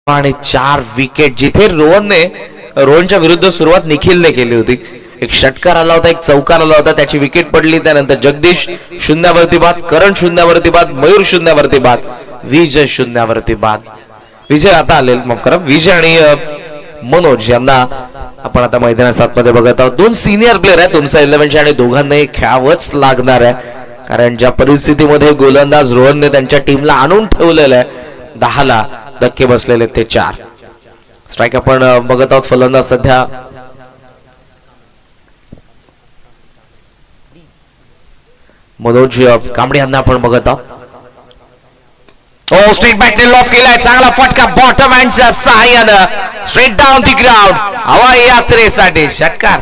C: आणि 4 विकेट. जिथे रोहनच्या विरुद्ध सुरुवात निखिलने केली होती. एक षटकार आला होता, एक चौकार आला होता, त्याची विकेट पडली. त्यानंतर जगदीश 0 वरती बाद, करण 0 वरती बाद, मयूर 0 वरती बाद, विजय 0 वरती बाद. विजय आता आले, माफ करा, विजय आणि मनोज यांना आपण आता मैदानाच्या आतमध्ये बघत आहोत. 2 सिनियर प्लेअर आहेत तुमचा 11चे आणि दोघांनाही खेळावंच लागणार आहे. कारण ज्या परिस्थितीमध्ये गोलंदाज रोहनने त्यांच्या टीमला आणून ठेवलेलं आहे, 10 ला धक्के बसलेले ते 4. स्ट्राईक आपण बघत आहोत. फलंदाज सध्या मनोज कांबळे यांना आपण बघत आहोत. ओ स्ट्रेट बॅटने लॉफ केलाय, चांगला फटका बॉटम हँडच्या सहाय्यानं स्ट्रेट डाऊन दी ग्राउंड. हवाई यात्रेसाठी षटकार.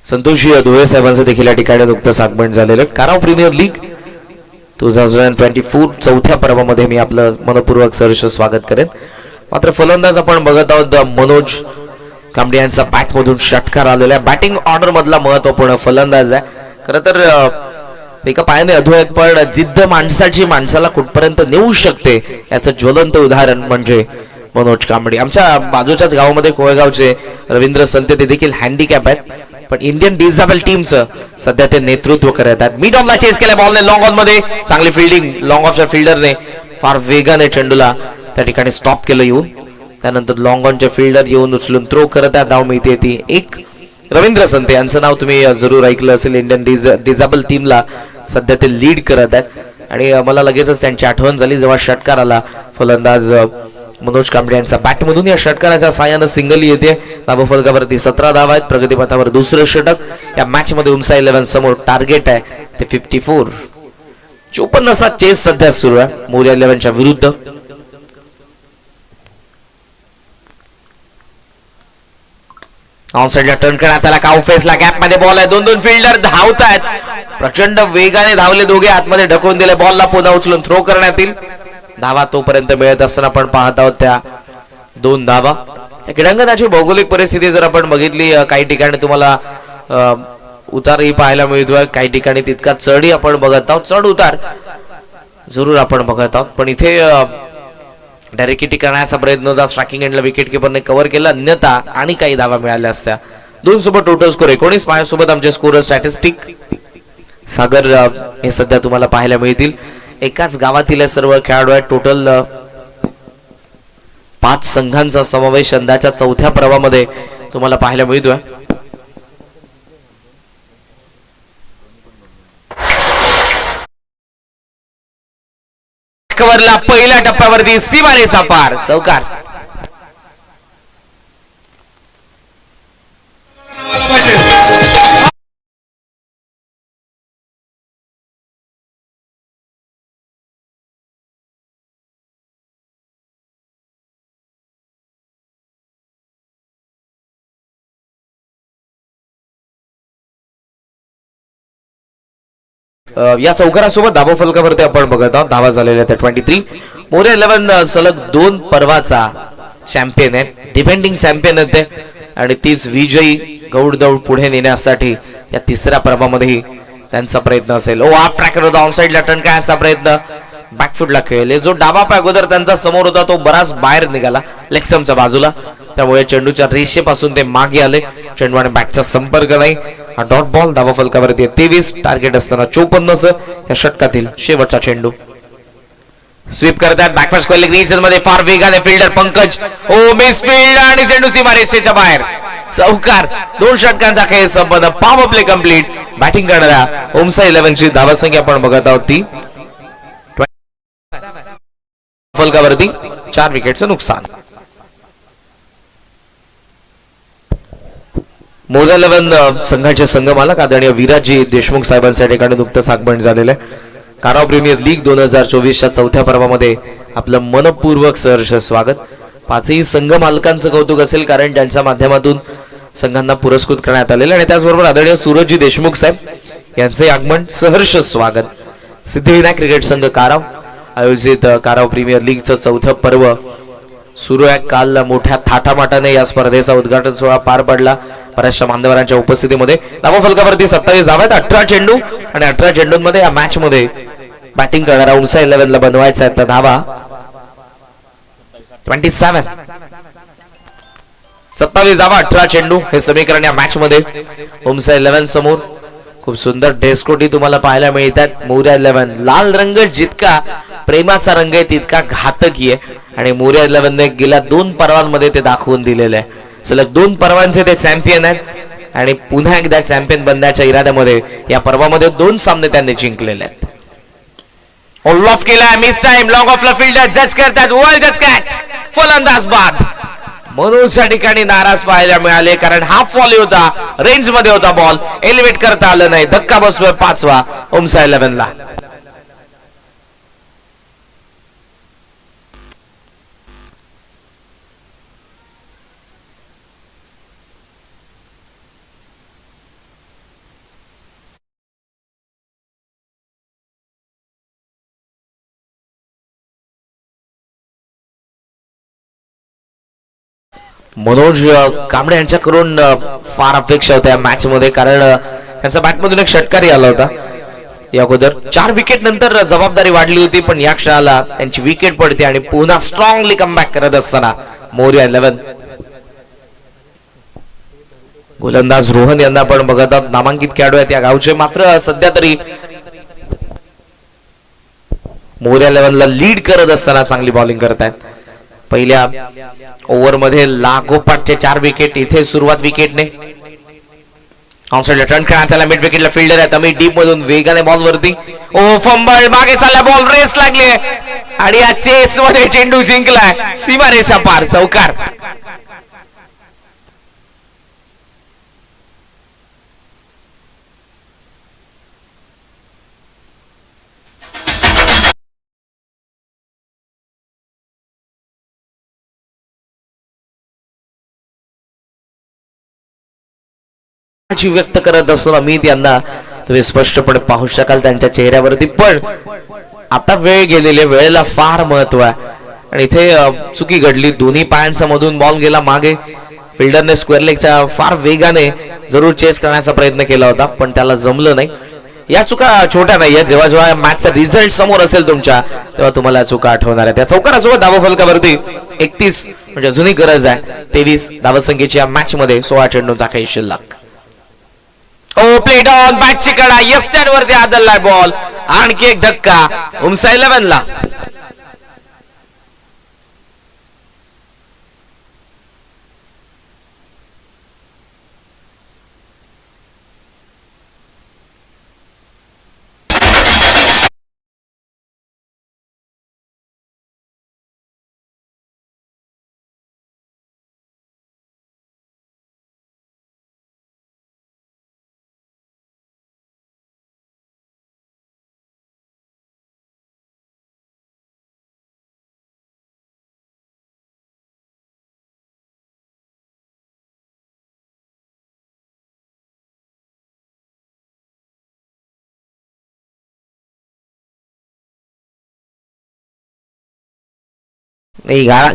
C: संतोष धुळे साहेबांचं देखील या ठिकाणी नुकतंच आगमन झालेलं. काराव प्रीमियर लीग 2024 4थ्या पर्वामध्ये मी आपलं मनपूर्वक सहर्ष स्वागत करेन. मात्र फलंदाज आपण बघत आहोत मनोज कांबळे यांचा बॅट मधून षटकार आलेला आहे. बॅटिंग ऑर्डर मधला महत्वपूर्ण फलंदाज आहे. खरं तर एका पायाने अधोरेख, पण जिद्द माणसाला कुठपर्यंत नेऊ शकते याचं ज्वलंत उदाहरण म्हणजे मनोज कांबळे. आमच्या बाजूच्याच गावामध्ये कोळगावचे रवींद्र संते ते देखील हँडिकॅप आहेत, पण इंडियन डिझेबल टीमचं सध्या ते नेतृत्व करत आहेत. मिड ऑफला चेस केल्या बॉलने लॉंग ऑन मध्ये चांगली फिल्डिंग लॉंग ऑफच्या फिल्डरने फार वेगाने चेंडूला त्या ठिकाणी स्टॉप केलं येऊन. त्यानंतर लॉंग ऑनचे फिल्डर येऊन उचलून थ्रो करत आहे. धाव मिळते ती 1. रवींद्र संते यांचं नाव तुम्ही जरूर ऐकलं असेल. इंडियन डिझेबल टीमला सध्या ते लीड करत आहेत आणि मला लगेचच त्यांची आठवण झाली जेव्हा षटकार आला फलंदाज मनोज कांबळे यांचा बॅटमधून. या षटकाराच्या साहाय्यानं सिंगल येते. धावफलकावरती 17 धावा आहेत. प्रगतीपथावर दुसरं षटक. या मॅच मध्ये उमसा 11 समोर टार्गेट आहे ते 54. 54 चेस सध्या सुरू आहे मोर्या 11च्या विरुद्ध. ऑनसाइडला टर्न करण्यात आला. काउ फेसला गॅप मध्ये बॉल आहे. दोन फिल्डर धावत आहेत. प्रचंड वेगाने धावले दोघे. आतमध्ये ढकलून दिले. बॉलला पुन्हा उचलून थ्रो करण्यात येईल. धावा तोपर्यंत मिळत असताना आपण पाहत आहोत त्या 2 धावा. क्रीडांगणाची भौगोलिक परिस्थिती जर आपण बघितली काही ठिकाणी तुम्हाला उतारही पाहायला मिळतोय. काही ठिकाणी तितका चढही आपण बघत आहोत. चढ उतार जरूर आपण बघत आहोत. पण इथे डायरेक्ट किटी करण्याचा प्रयत्न होता. स्ट्रायकिंग एंडला विकेट किपरने कव्हर केला. अन्यथा आणि काही धावा मिळाल्या असत्या. 2 सोबत टोटल स्कोर 19. माझ्यासोबत आमचे स्कोर स्टॅटिस्टिक सागर हे सध्या तुम्हाला पाहायला मिळतील. एकाच गावातील सर्व खेळाडू आहेत. टोटल 5 संघांचा समावेश यंदाच्या 4थ्या पर्वामध्ये तुम्हाला पाहायला मिळतोय. कव्हरला पहिल्या टप्प्यावरती सीमारेषा पार. चौकार. या चौकारासोबत धावा फलकावरती आपण बघत आहोत. धावा झालेल्या त्या 23. मोर्या 11 सलग 2 पर्वाचा चॅम्पियन आहे. डिफेंडिंग चॅम्पियन आहे आणि तीच विजयी गौड दौड पुढे नेण्यासाठी या 3ऱ्या पर्वामध्ये त्यांचा प्रयत्न असेल. हाफ ट्रॅकर होता. ऑनसाइडला टर्न करायचा प्रयत्न. बॅकफुटला खेळले. जो डावा पाय अगोदर त्यांचा समोर होता तो बराच बाहेर निघाला लेगस्टम्पच्या बाजूला. त्यामुळे चेंडूच्या रेषेपासून ते मागे आले. चेंडू आणि बॅटचा संपर्क नाही. हा डॉट बॉल. धावा फलकावरती 23. टार्गेट असताना 54 या षटकातील शेवटचा चेंडू. स्वीप करतात. बॅकवर्ड स्क्वेअर रीजन मध्ये फार वेगाने फिल्डर पंकज. मिस फील्ड आणि चेंडू सीमा रेषेच्या बाहेर. चौकार. 2 षटकांचा खेळ संपन्न. Power play complete. बॅटिंग करणाऱ्या उमसा 11 ची धावा संख्या आपण बघत आहोत ती फलकावरती 4 विकेटचं नुकसान. मोर्या 11 संघाचे संघमालक आदरणीय विराजी देशमुख साहेबांच्या ठिकाणी नुकतंच आगमन झालेलं आहे. काराव प्रीमियर लीग 2024च्या 4थ्या पर्वामध्ये आपलं मनपूर्वक सहर्ष स्वागत. 5ही संघ मालकांचं कौतुक असेल कारण त्यांच्या माध्यमातून संघांना पुरस्कृत करण्यात आलेले आणि त्याचबरोबर आदरणीय सूरजजी देशमुख साहेब यांचे आगमन सहर्ष स्वागत. सिद्धिविनायक क्रिकेट संघ काराव आयोजित काराव प्रीमियर लीगचं 4थं पर्व सुरू आहे. काल मोठ्या थाटामाटाने या स्पर्धेचा उद्घाटन सोहळा पार पडला बऱ्याचशा मान्यवरांच्या उपस्थितीमध्ये. धावा फलकावरती 27 धावा आहेत. 18 चेंडू आणि 18 चेंडूंमध्ये या मॅच मध्ये बॅटिंग करणारा उमसा 11 ला बनवायचा आहे. तर धावा 27. 27 धावा 18 चेंडू हे समीकरण या मॅच मध्ये उमसा 11 समोर. खूप सुंदर ड्रेसकोटी तुम्हाला पाहायला मिळतात. मोर्या 11 लाल रंग जितका प्रेमाचा रंग आहे तितका घातकी आहे आणि मोर्या 11 ने गेल्या 2 पर्वांमध्ये ते दाखवून दिलेलं आहे. सलग 2 पर्वांचे ते चॅम्पियन आहेत आणि पुन्हा एकदा चॅम्पियन बनण्याच्या इराद्यामध्ये या पर्वामध्ये 2 सामने त्यांनी जिंकलेले आहेत. ऑल ऑफ केला. Miss time. लॉंग ऑफला फिल्डर जज करतात. वर्ल्ड जज कॅच. फलंदाज बाद. मनोजच्या ठिकाणी नाराज पाहायला मिळाले कारण हाफ व्हॉली होता. रेंज मध्ये होता बॉल. एलिव्हेट करता आलं नाही. धक्का बसतोय 5वा उमसा 11 ला. मनोज कांबळे यांच्याकडून फार अपेक्षा होत्या मॅच मध्ये कारण त्यांचा बॅटमधून एक षटकारही आला होता या अगोदर. 4 विकेट नंतर जबाबदारी वाढली होती पण या क्षणाला त्यांची विकेट पडते आणि पुन्हा स्ट्रॉंगली कमबॅक करत असताना मोर्या 11 गोलंदाज रोहन यांना आपण बघत आहोत. नामांकित खेळाडू आहेत या गावचे. मात्र सध्या तरी मोर्या 11 ला लीड करत असताना चांगली बॉलिंग करत आहेत. पहिल्या ओव्हर मध्ये लागोपाठचे 4 विकेट. इथे सुरुवात विकेटने ऑनसाइडला टर्न करण्यात त्याला मिड विकेटला फिल्डर आहे तमी डीप मधून वेगाने बॉल वरती. ओ फंबल मागे चालला बॉल रेस लागली आणि या चेस मध्ये चेंडू जिंकलाय सीमारेषा पार चौकार. व्यक्त करत असताना मी त्यांना तुम्ही स्पष्टपणे पाहू शकाल त्यांच्या चेहऱ्यावरती. पण आता वेळ गेलेली, वेळेला फार महत्व आहे आणि इथे चुकी घडली. दोन्ही पायांचा मधून बॉल गेला मागे. फिल्डरने स्क्वेअर लेगच्या फार वेगाने जरूर चेस करण्याचा प्रयत्न केला होता पण त्याला जमलं नाही. या चुका छोट्या नाहीये. जेव्हा जेव्हा मॅचचा रिझल्ट समोर असेल तुमच्या तेव्हा तुम्हाला चुका आठवणार आहे. त्या चौकारासोबत धावफलकावरती 31 म्हणजे अजूनही गरज आहे. 23 धावसंख्येची या मॅच मध्ये 16 चेंडूंचा काही शिल्लक. ओ प्लेड ऑन बॅटची कडा यस्टन वरती आदळलाय बॉल. आणखी एक धक्का उमसा 11 ला.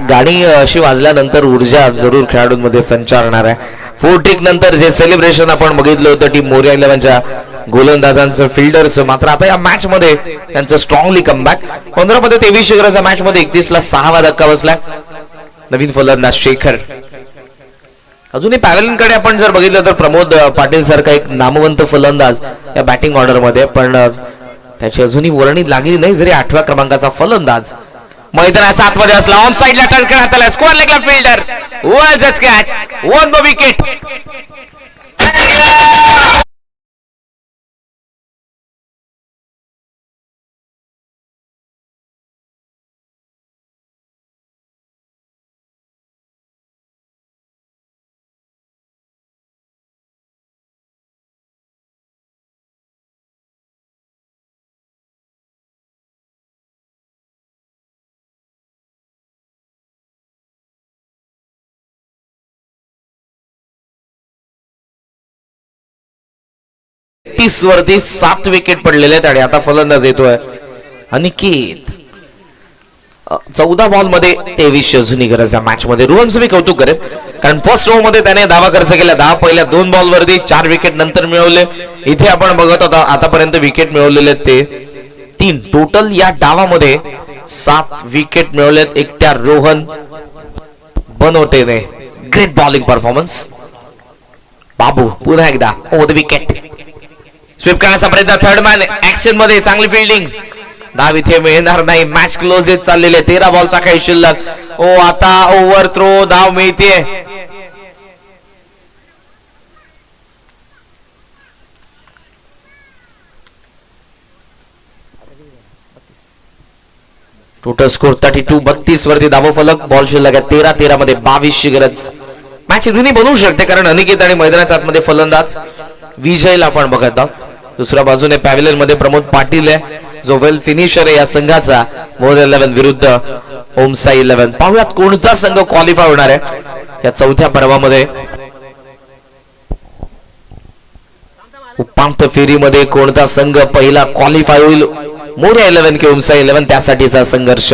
C: गाणी अशी वाजल्यानंतर ऊर्जा जरूर खेळाडूंमध्ये संचारणार आहे. 4 ट्रिक नंतर जे सेलिब्रेशन आपण बघितलं होतं टीम मोरिया 11च्या गोलंदाजांचं फिल्डर्स, मात्र आता या मॅच मध्ये त्यांचं स्ट्रॉंगली कमबॅक. 15 मध्ये 23 गरजा मॅच मध्ये 31 ला 6वा धक्का बसलाय. नवीन फलंदाज शेखर. अजूनही पॅव्हलियनकडे आपण जर बघितलं तर प्रमोद पाटील सारखा एक नामवंत फलंदाज या बॅटिंग ऑर्डर मध्ये, पण त्याची अजूनही वर्णी लागली नाही. जरी 8व्या क्रमांकाचा फलंदाज मैदानाच्या आतमध्ये असला. ऑन साइडला टर्न करण्यात आला. स्क्वेअर लेगला फिल्डर वरच कॅच. 1 विकेट. वरती 7 विकेट पडलेले आहेत आणि आता फलंदाज येतोय अनिकेत. 14 बॉल मध्ये 23 अजूनही गरज आहे मॅच मध्ये. रोहनचं मी कौतुक करेन कारण फर्स्ट ओव्हर मध्ये त्याने धावा खर्च केला. 10 पहिल्या 2 बॉल वरती 4 विकेट नंतर मिळवले. इथे आपण बघत होता आतापर्यंत विकेट मिळवलेले ते 3. टोटल या डावामध्ये 7 विकेट मिळवलेत एकट्या रोहन बनवतेने. Great bowling performance. बाबू पुन्हा एकदा द विकेट. स्वीप करण्याचा प्रयत्न. थर्ड मॅन ऍक्शन मध्ये चांगली फिल्डिंग. धाव इथे मिळणार नाही. मॅच क्लोज येत चाललेले. 13 बॉलचा काही शिल्लक. ओ आता ओव्हर थ्रो धाव मिळते. Total score 32. 32 वरती धाव फलक. बॉल शिल्लक आहे 13 मध्ये 22 ची गरज. मॅच दोन्ही बनवू शकते कारण अनिकेत आणि मैदानाच्या आतमध्ये फलंदाज विजयला आपण बघत आहोत. दुसऱ्या बाजूने पॅव्हिलियन मध्ये प्रमोद पाटील आहे जो वेल फिनिशर आहे या संघाचा. मोर 11 विरुद्ध ओमसा 11. पाहूयात कोणता संघ क्वालिफाय होणार आहे या चौथ्या पर्वामध्ये. उपांत्य फेरीमध्ये कोणता संघ पहिला क्वालिफाय होईल. मोर 11 की ओमसा 11 त्यासाठीचा संघर्ष.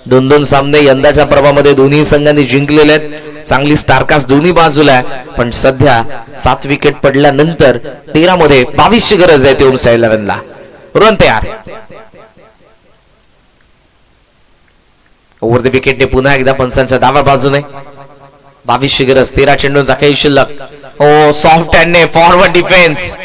C: 2-2 सामने यंदाच्या पर्वामध्ये दोन्ही संघांनी जिंकलेले आहेत. चांगली स्टारकास्ट दोन्ही बाजूला आहे पण सध्या 7 विकेट पडल्यानंतर 13 मध्ये 22 ची गरज आहे ते ओमसा 11 ला. रन तयार. ओव्हर द विकेटने पुन्हा एकदा पंचांच्या डाव्या बाजूने 22 ची गरज. 13 चेंडूंचा काही शिल्लक. ओ सॉफ्ट हँडने फॉरवर्ड डिफेन्स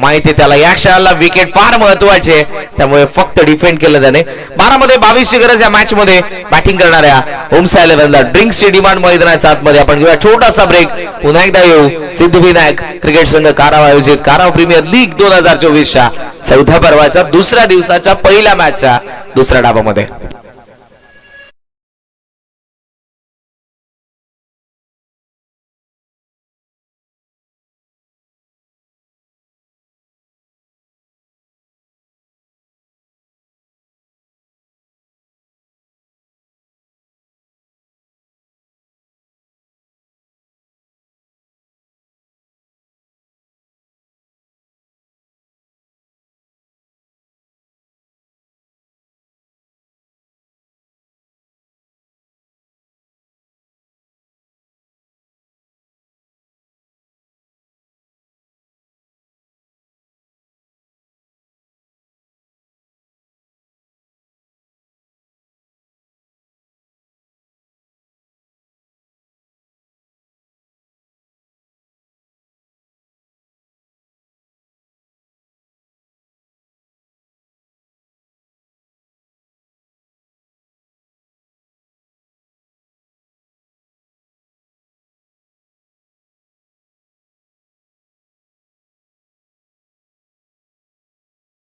C: माहिती त्याला. या क्षणाला विकेट फार महत्वाची आहे, त्यामुळे फक्त डिफेंड केलं त्याने. 12 मध्ये 22 ची गरज या मॅच मध्ये बॅटिंग करणाऱ्या ओमसा 11ला. ड्रिंक्सची डिमांड मैदानाच्या आतमध्ये. आपण घेऊया छोटासा ब्रेक, पुन्हा एकदा येऊ. सिद्धिविनायक क्रिकेट संघ काराव आयोजित काराव प्रीमियर लीग 2024च्या चौथ्या पर्वाच्या दुसऱ्या दिवसाच्या पहिल्या मॅचच्या दुसऱ्या डावामध्ये.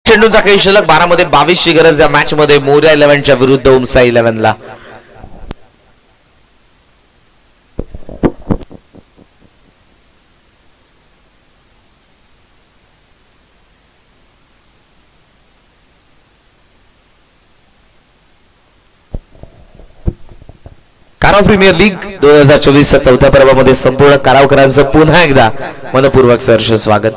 C: चेंडूंचा काही शिल्लक. 12 मध्ये 22 ची गरज या मॅच मध्ये मोर्या 11च्या विरुद्ध ओमसा 11ला. काराव प्रीमियर लीग 2024च्या चौथ्या पर्वामध्ये संपूर्ण कारावकरांचं पुन्हा एकदा मनपूर्वक सहर्ष स्वागत.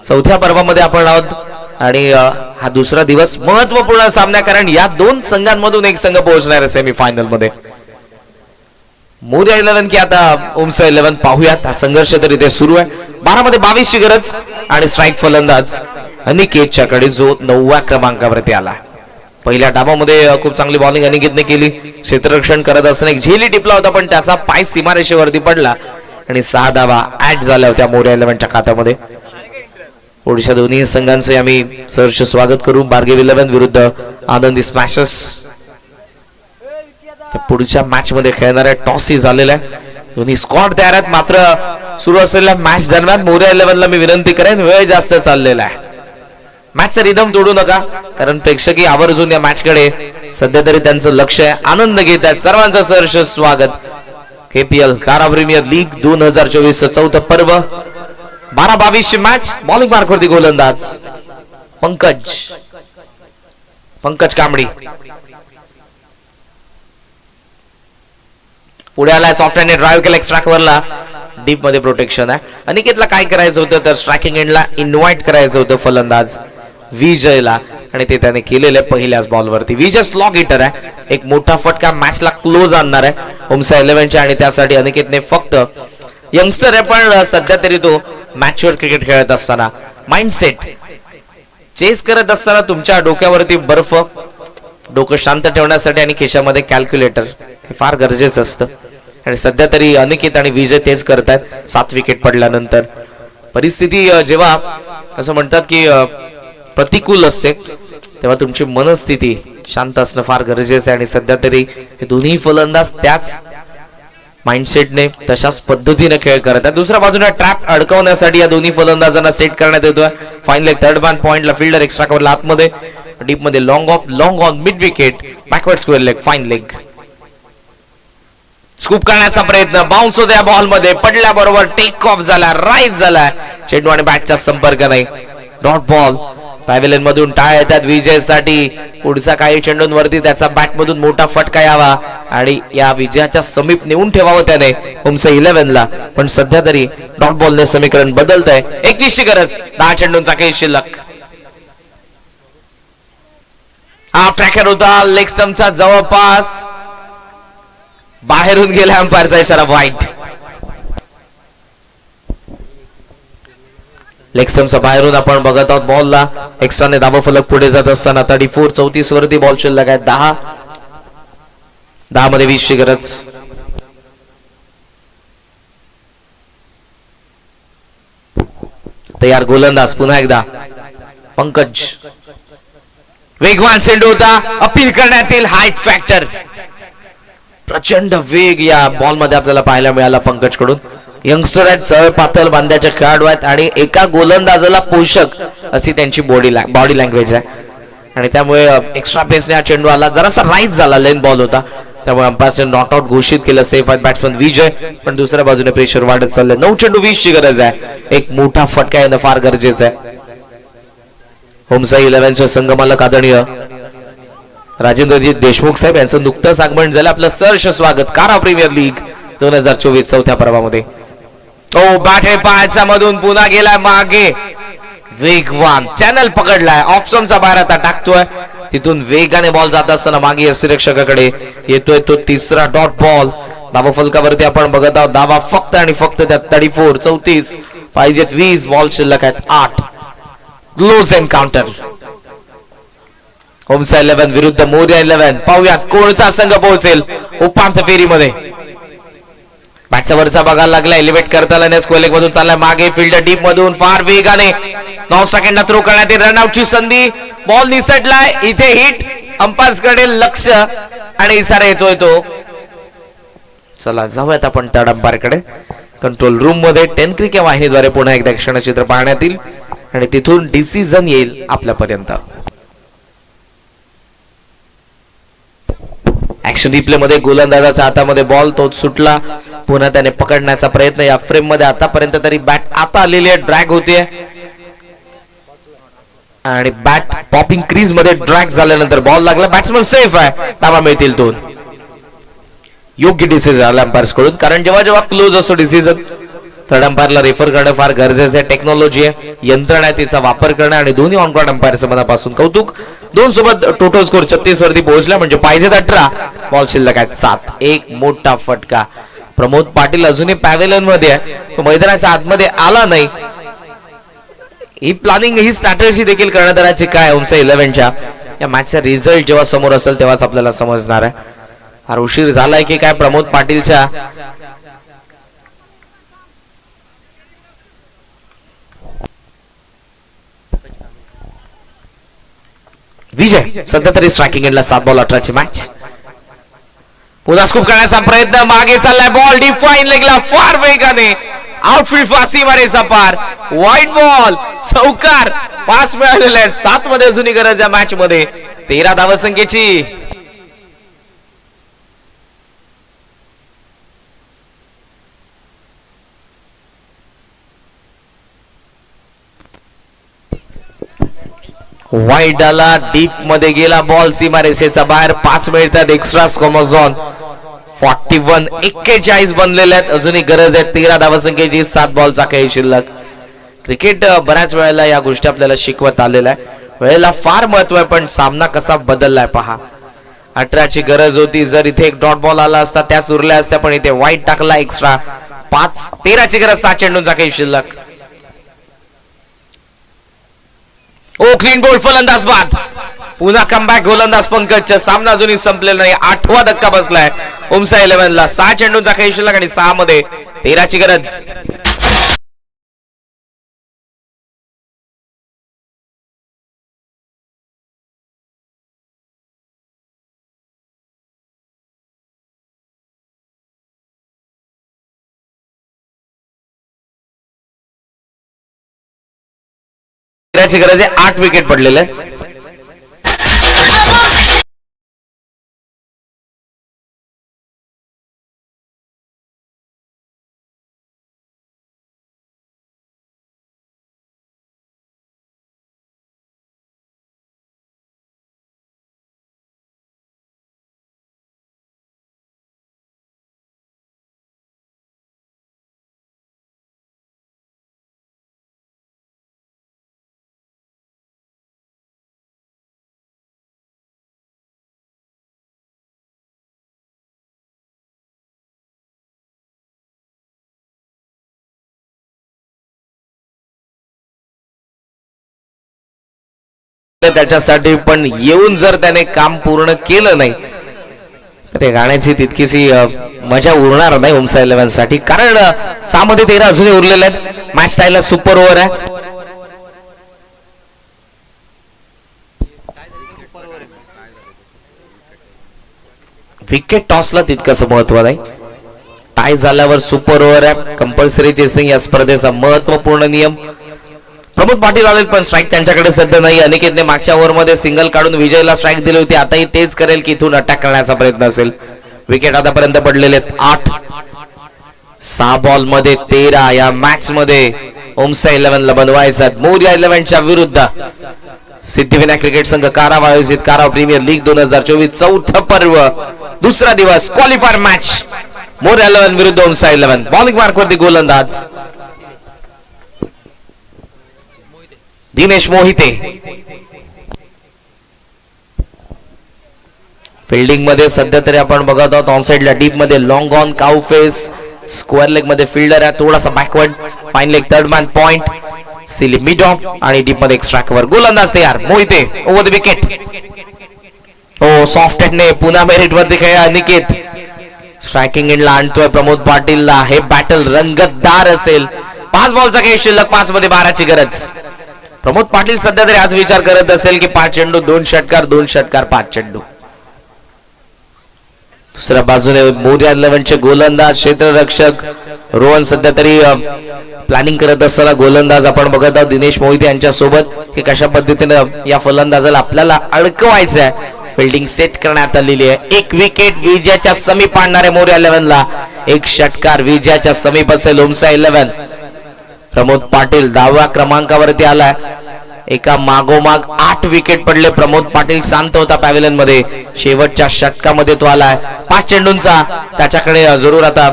C: चौथ्या पर्वामध्ये आपण आहोत आणि हा दुसरा दिवस महत्वपूर्ण सामना, कारण या दोन संघांमधून एक संघ पोहोचणार आहे सेमीफायनल मध्ये. मोर्या 11 की आता ओमसा 11 पाहूयात. हा संघर्ष तर इथे सुरू आहे. 12 मध्ये 22 ची गरज आणि स्ट्राईक फलंदाज अनिकेतच्या कडे, जो 9व्या क्रमांकावरती आला. पहिल्या डावामध्ये खूप चांगली बॉलिंग अनिकेतने केली. क्षेत्ररक्षण करत असताना एक झेली टिपला होता, पण त्याचा पाय सीमारेषेवरती पडला आणि 6 धावा ऍड झाल्या होत्या मोर्या 11च्या खात्यामध्ये. ओडिशा दोन्ही संघांचे आम्ही सहर्ष स्वागत करू. बार्गेव 11 विरुद्ध आनंदी स्मॅशर्स. पुढच्या मॅच मध्ये खेळणाऱ्या टॉसही झालेला आहे. दोन्ही स्क्वॉड तयार आहेत. मात्र सुरू असलेल्या मॅच दरम्यान मोर्या 11ला मी विनंती करेन, वेळ जास्त चाललेला आहे. मॅचचा रिदम तोडू नका, कारण प्रेक्षकही आवर्जून या मॅच कडे सध्या तरी त्यांचं लक्ष आहे, आनंद घेत आहेत. सर्वांचं सहर्ष स्वागत. KPL काराव प्रीमियर लीग 2024 चौथं पर्व. 12-22 ची मॅच. बॉलिंग मार्क वरती गोलंदाज पंकज कांबडी. पुढे आलाय, सॉफ्ट हँड ड्राइव्ह केला एक्स्ट्रा कव्हरला. डीप मध्ये प्रोटेक्शन आहे. अनिकेतला काय करायचं होतं तर स्ट्रायकिंग एंडला इन्व्हाइट करायचं होतं फलंदाज विजयला, आणि ते त्याने केलेलं आहे पहिल्याच बॉलवरती. विजय स्लॉग हिटर आहे. एक मोठा फटका मॅचला क्लोज आणणार आहे ओमसा 11च्या, आणि त्यासाठी अनिकेतने फक्त यंगस्टर आहे, पण सध्या तरी तो मॅचवर क्रिकेट खेळत असताना माइंडसेट चेस करत असताना तुमच्या डोक्यावरती बर्फ, डोकं शांत ठेवण्यासाठी आणि खिशामध्ये कॅल्क्युलेटर हे फार गरजेचं असतं. आणि सध्या तरी अनिकेत आणि विजय तेच करतात. 7 विकेट पडल्यानंतर परिस्थिती जेव्हा असं म्हणतात की प्रतिकूल असते, तेव्हा तुमची मनस्थिती शांत असणं फार गरजेचं आहे. आणि सध्या तरी हे दोन्ही फलंदाज त्याच माइंडसेटने तशाच पद्धतीने खेळ करत आहेत. दुसऱ्या बाजूने ट्रॅप अडकवण्यासाठी या दोन्ही फलंदाजांना सेट करण्यात येतोय. फाईन लेग थर्ड मॅन पॉइंटला फिल्डर एक्स्ट्रा कव्हरला आतमध्ये. डीप मध्ये long of, long on mid wicket, backward square leg, fine leg. Scoop करण्याचा प्रयत्न, बाउन्स होत्या बॉल मध्ये, पडल्याबरोबर टेक ऑफ झाला, राईज झाला. चेंडू आणि बॅटचा संपर्क नाही. Dot ball. पॅव्हेलियन मधून टाळ येतात विजयसाठी. पुढचा काही चेंडूंवरती त्याचा बॅट मधून मोठा फटका यावा आणि या विजयाच्या समीप नेऊन ठेवावं त्याने ओमसा 11ला. पण सध्या तरी डॉट बॉलने समीकरण बदलत आहे. 21 ची गरज. 10 चेंडूंचा काही शिल्लक. हा ट्रॅकर होता लेग स्टंपचा जवळपास, बाहेरून गेला. अंपायरचा इशारा वाईट. लेग स्टंपचा बाहेरून आपण बघत आहोत बॉलला. एक्स्ट्राने धावा फलक पुढे जात असताना 34-34 वरती बॉल शिल्लक आहे. 10 मध्ये 20 ची गरज. तयार गोलंदाज पुन्हा एकदा पंकज. वेगवान चेंडू होता, अपील करण्यात येईल हाईट फॅक्टर. प्रचंड वेग या बॉल मध्ये आपल्याला पाहायला मिळाला पंकज कडून. यंगस्टर आहेत, सळ पातळ बांध्याचे खेळाडू आहेत आणि एका गोलंदाजाला पोषक अशी त्यांची बॉडी लँग्वेज आहे आणि त्यामुळे एक्स्ट्रा पेसने हा चेंडू आला. जरासा राईट झाला, लेन बॉल होता, त्यामुळे अंपायरने नॉट आउट घोषित केलं. सेफ आहेत बॅट्समन विजय, पण दुसऱ्या बाजूने प्रेशर वाढत चाललंय. 9 चेंडू 20 ची गरज आहे. एक मोठा फटका येणं फार गरजेचं आहे. होमसाई 11च्या संगमालक आदरणीय राजेंद्रजी देशमुख साहेब यांचं नुकतंच आगमन झालं. आपलं सहर्ष स्वागत कारा प्रीमियर लीग 2024 चौथ्या पर्वामध्ये. ओ बॅट हे पायाचा मधून पुन्हा गेलाय मागे. वेगवान चॅनल पकडलाय, ऑफ स्टंपचा बाहेर आता टाकतोय. तिथून वेगाने बॉल जात असताना मागे यष्टिरक्षकाकडे येतोय तो तिसरा डॉट बॉल. धावा फलकावरती आपण बघत आहोत. धावा फक्त आणि फक्त त्यात 34 34 पाहिजेत 20. बॉल शिल्लक आहेत 8. Close encounter. होमसा 11 विरुद्ध मोर्या 11. पाहूयात कोणता संघ पोहोचेल उपांत्य फेरीमध्ये. बॅटचा वरचा बघायला लागला, एलिव्हेट करताना स्क्वेअर मधून चाललाय मागे. फिल्डर डीप मधून फार वेगाने 9 सेकंडला थ्रो करण्यात येईल. रनआउटची संधी. बॉल निसटलाय, इथे हिट. अंपायर्स कडे लक्ष आणि इशारा येतोय तो. चला जाऊयात आपण त्या अंपायरकडे. कंट्रोल रूम मध्ये 10 क्रिकेट वाहिनीद्वारे पुन्हा एकदा क्षणचित्र पाहण्यात येईल आणि तिथून डिसिजन येईल आपल्यापर्यंत. ऍक्शन रिप्ले मध्ये गोलंदाजाच्या हातामध्ये बॉल, तो सुटला. पुन्हा त्याने पकडण्याचा प्रयत्न. या फ्रेम मध्ये आतापर्यंत तरी बॅट आता आलेली आहे, ड्रॅग होते आणि बॅट पॉपिंग क्रीज मध्ये ड्रॅग झाल्यानंतर बॉल लागला. बॅट्समन सेफ आहे, धावा मिळतील 2. योग्य डिसिजन आला अंपायर्स कडून, कारण जेव्हा जेव्हा क्लोज असतो डिसिजन थर्ड अंपायरला रेफर करणं फार गरजेचं आहे. टेक्नॉलॉजी आहे, यंत्रणा आहे, तिचा वापर करणं आणि दोन्ही ऑन कोर्ट अंपायरचं मनापासून कौतुक. 2 सोबत टोटल स्कोर 36 वरती पोहोचला, म्हणजे पाहिजे 18. बॉल शिल्लक आहेत 7. एक मोठा फटका. प्रमोद पाटील अजूनही पॅव्हेलियन मध्ये आहे, तो मैदानाच्या आतमध्ये आला नाही. ही प्लॅनिंग, ही स्ट्रॅटेजी देखील कर्णधाराची काय होमसा 11च्या. या मॅचचा रिझल्ट जेव्हा समोर असेल तेव्हाच आपल्याला समजणार आहे. फार उशीर झालाय की काय प्रमोद पाटीलच्या विजय सध्या तरी स्ट्रायकिंग एंडला 7 बॉल 18 ची मॅच. पुन्हा स्कूप करण्याचा प्रयत्न, मागे चाललाय बॉल, डिफाईन लेगला फार वेगाने. आउटफील्ड फासी मारेचा पार. वाईट बॉल, चौकार. 5 मिळालेले आहेत. 7 मध्ये अजूनही गरज या मॅच मध्ये. 13 धावसंख्येची. वाईट आला, डीप मध्ये गेला बॉल, सीमारेषेचा बाहेर. 5 मिळतात एक्स्ट्रा स्कोमोझॉन. 41 41 बनलेले आहेत. अजूनही गरज आहे 13 धावसंख्येची. 7 बॉलचा काही शिल्लक. क्रिकेट बऱ्याच वेळेला या गोष्टी आपल्याला शिकवत आलेल्या आहे. वेळेला फार महत्व आहे, पण सामना कसा बदललाय पहा. 18 ची गरज होती. जर इथे एक डॉट बॉल आला असता त्याच उरल्या असत्या, पण इथे वाईट टाकला एक्स्ट्रा. 5 13 ची गरज. 7 चेंडूंचा काही शिल्लक. ओ क्लीन बोल्ड, फलंदाज बाद. पुन्हा कमबॅक गोलंदाज पंकजचा. सामना अजूनही संपलेला नाही. 8वा धक्का बसलाय होमसा 11ला. 6 चेंडूंचा काही शिल्लक आणि 6 मध्ये 13 ची गरज. गरज आहे. 8 विकेट पडलेले आहेत. त्याच्यासाठी पण येऊन जर त्याने काम पूर्ण केलं नाही तर ते गाण्याची तितकीशी मजा उरणार नाही होमसा 11 साठी, कारण 6 मध्ये 13 अजूनही उरलेले आहेत. मॅच स्टाईलला सुपर ओव्हर आहे. विकेट टॉसला तितकंसं महत्व नाही. टाय झाल्यावर सुपर ओव्हर आहे, कंपल्सरी चेसिंग या स्पर्धेचा महत्वपूर्ण नियम. प्रमोद पाटील आले पण स्ट्राईक त्यांच्याकडे सध्या नाही. अनिकेतने मागच्या ओव्हरमध्ये सिंगल काढून विजयला स्ट्राईक दिली होती, आताही तेच करेल की इथून अटॅक करण्याचा प्रयत्न असेल. विकेट आतापर्यंत पडलेले 8. 6 बॉल मध्ये 13 या मॅच मध्ये ओमसा 11 ला बनवायचा. मोर्या 11च्या विरुद्ध सिद्धिविनायक क्रिकेट संघ काराव आयोजित काराव प्रीमियर लीग 2024 चौथं पर्व, दुसरा दिवस, क्वालिफायर मॅच. मोर्या 11 विरुद्ध ओमसा 11. बॉलिंग मार्क वरती गोलंदाज दिनेश मोहिते. फिल्डिंग मध्ये सध्या तरी आपण बघत आहोत ऑन साइडला डीप मध्ये long on cow face, square leg मध्ये फिल्डर आहे, थोडासा backward, fine leg third man point, silly mid of आणि डीप मध्ये एक्स्ट्रा कव्हर. गोलंदाज तयार मोहिते ओव्हर द विकेट. हो सॉफ्ट हँडने पुन्हा मेरिट वरती खेळा अनिकेत. स्ट्रायकिंग एंडला आणतोय प्रमोद पाटीलला. हे बॅटल रंगतदार असेल. 5 बॉलचा खेळ शिल्लक, 5 मध्ये 12ची गरज. प्रमोद पाटील सध्या तरी आज विचार करत असेल की 5 चेंडू 2 षटकार, 2 षटकार 5 चेंडू. दुसऱ्या बाजूने मोर्या 11चे गोलंदाज क्षेत्ररक्षक रोहन सध्या तरी प्लॅनिंग करत असताना गोलंदाज आपण बघत आहोत दिनेश मोहिते यांच्या सोबत की कशा पद्धतीनं या फलंदाजाला आपल्याला अडकवायचं आहे. फिल्डिंग सेट करण्यात आलेली आहे. 1 विकेट विजयाच्या समीप आणणारे मोर्या 11ला. 1 षटकार विजयाच्या समीप असेल ओमसा 11. प्रमोद पाटील 10व्या क्रमांकावरती आलाय. एका मागोमाग 8 विकेट पडले. प्रमोद पाटील शांत होता पॅव्हिलियन मध्ये. शेवटच्या षटकामध्ये तो आलाय. 5 चेंडूंचा त्याच्याकडे जरूर आता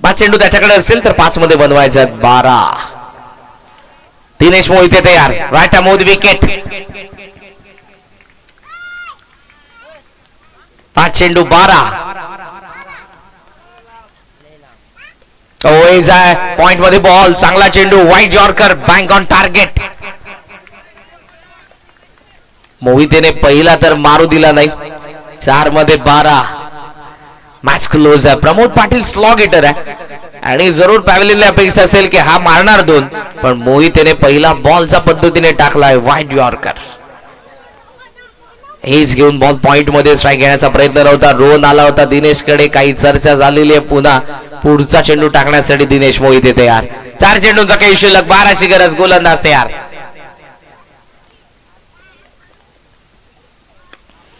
C: 5 चेंडू त्याच्याकडे असेल तर 5 मध्ये बनवायचे 12. दिनेश मोहिते तयार. राईट मोद विकेट. 5 चेंडू 12. पॉइंट मध्ये बॉल, चांगला चेंडू, वाईट यॉर्कर, बँक ऑन टार्गेट. मोहितेने पहिला तर मारू दिला नाही. 4 मध्ये 12. मॅच क्लोज आहे. प्रमोद पाटील स्लॉग हिटर आहे आणि जरूर पॅव्हिलियनला अपेक्षा असेल की हा मारणार 2, पण मोहितेने पहिला बॉलच्या पद्धतीने टाकलाय वाईट यॉर्कर. हेच घेऊन बॉल पॉइंट मध्ये स्ट्राईक घेण्याचा प्रयत्न नव्हता. रोहन आला होता दिनेश कडे. काही चर्चा झालेली आहे. पुन्हा पुढचा चेंडू टाकण्यासाठी दिनेश मोहिते तयार. 4 चेंडूंचा काही शिल्लक, 12ची गरज. गोलंदाज तयार.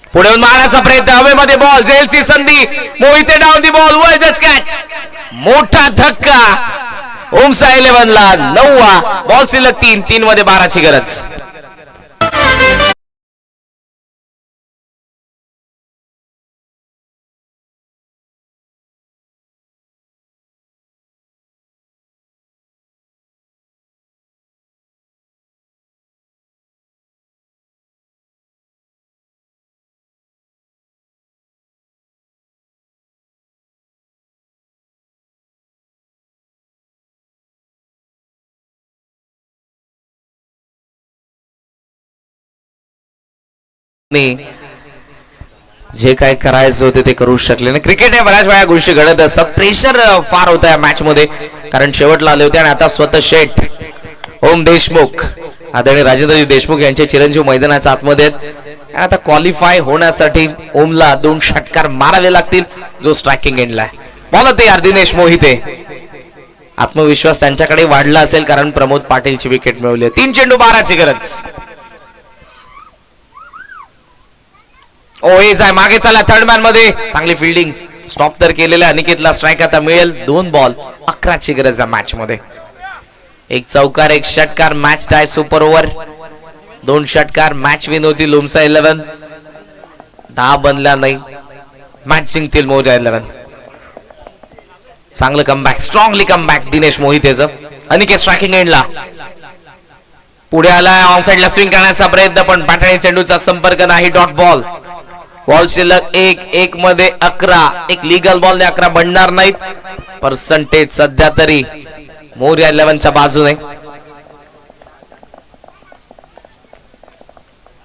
C: पुढे मारण्याचा प्रयत्न, हवेमध्ये बॉल, झेलची संधी, मोहिते डाऊन दी बॉल, वरच कॅच. मोठा धक्का ओमसा 11 ला. 9वा बॉल शिल्लक 3. 3 मध्ये 12ची गरज. जे काय करायचं होते ते करू शकले नाही. क्रिकेट आहे, बऱ्याच वेळा गोष्टी घडत असतात. प्रेशर फार होतं या मॅच मध्ये, कारण शेवटला आले होते आणि आता स्वतः शेठ ओम देशमुख, आदरणीय राजेंद्रजी देशमुख यांचे चिरंजीव मैदानाच्या आतमध्ये आहेत. आता क्वालिफाय होण्यासाठी ओमला 2 षटकार मारावे लागतील, जो स्ट्रायकिंग एंडला आहे. बॉल तयार दिनेश मोहिते. आत्मविश्वास त्यांच्याकडे वाढला असेल कारण प्रमोद पाटीलची विकेट मिळवली. 3 चेंडू 12ची गरज. ओएज आहे, मागे चला थर्ड मॅन मध्ये. चांगली फिल्डिंग, स्टॉप तर केलेला. अनिकेतला स्ट्राईक आता मिळेल. 2 बॉल 11ची गरज आहे मॅच मध्ये. 1 चौकार 1 षटकार, मॅच टाय. सुपर ओव्हर 2 षटकार, मॅच विन होती ओमसा 11. 10 बनल्या नाही, मॅच जिंकतील मोर्या 11. चांगलं कमबॅक, स्ट्रॉंगली कमबॅक दिनेश मोहितेचं. अनिकेत स्ट्रायकिंग एंडला. पुढे आलाय, ऑन साइडला स्विंग करण्याचा प्रयत्न, पण पाटणी चेंडूचा संपर्क नाही. Dot ball. बॉल शिल्लक 1 मध्ये 11. एक लीगल बॉलने 11 बनणार नाहीत. पर्सेंटेज सध्या तरी मोर्या 11च्या बाजूने.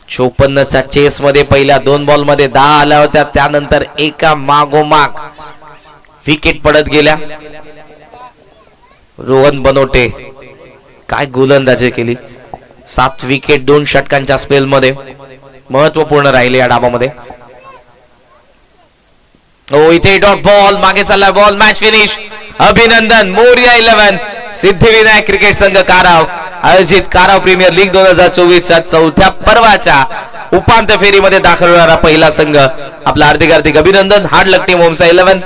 C: 54च्या चेस मध्ये पहिल्या 2 बॉल मध्ये 10 आल्या होत्या. त्यानंतर एका मागोमाग विकेट पडत गेल्या. रोहन बनोटे काय गोलंदाजी केली. 7 विकेट 2 षटकांच्या स्पेल मध्ये महत्वपूर्ण राहिले या डावामध्ये. हो इथे डॉट बॉल मागे चालला बॉल मॅच फिनिश. अभिनंदन मोरिया 11 सिद्धिविनायक क्रिकेट संघ काराव आयोजित काराव प्रीमियर लीग 2024च्या चौथ्या पर्वाच्या उपांत्य फेरीमध्ये दाखल होणारा पहिला संघ. आपला हार्दिक अभिनंदन. हार्ड लक टीम होमसा 11.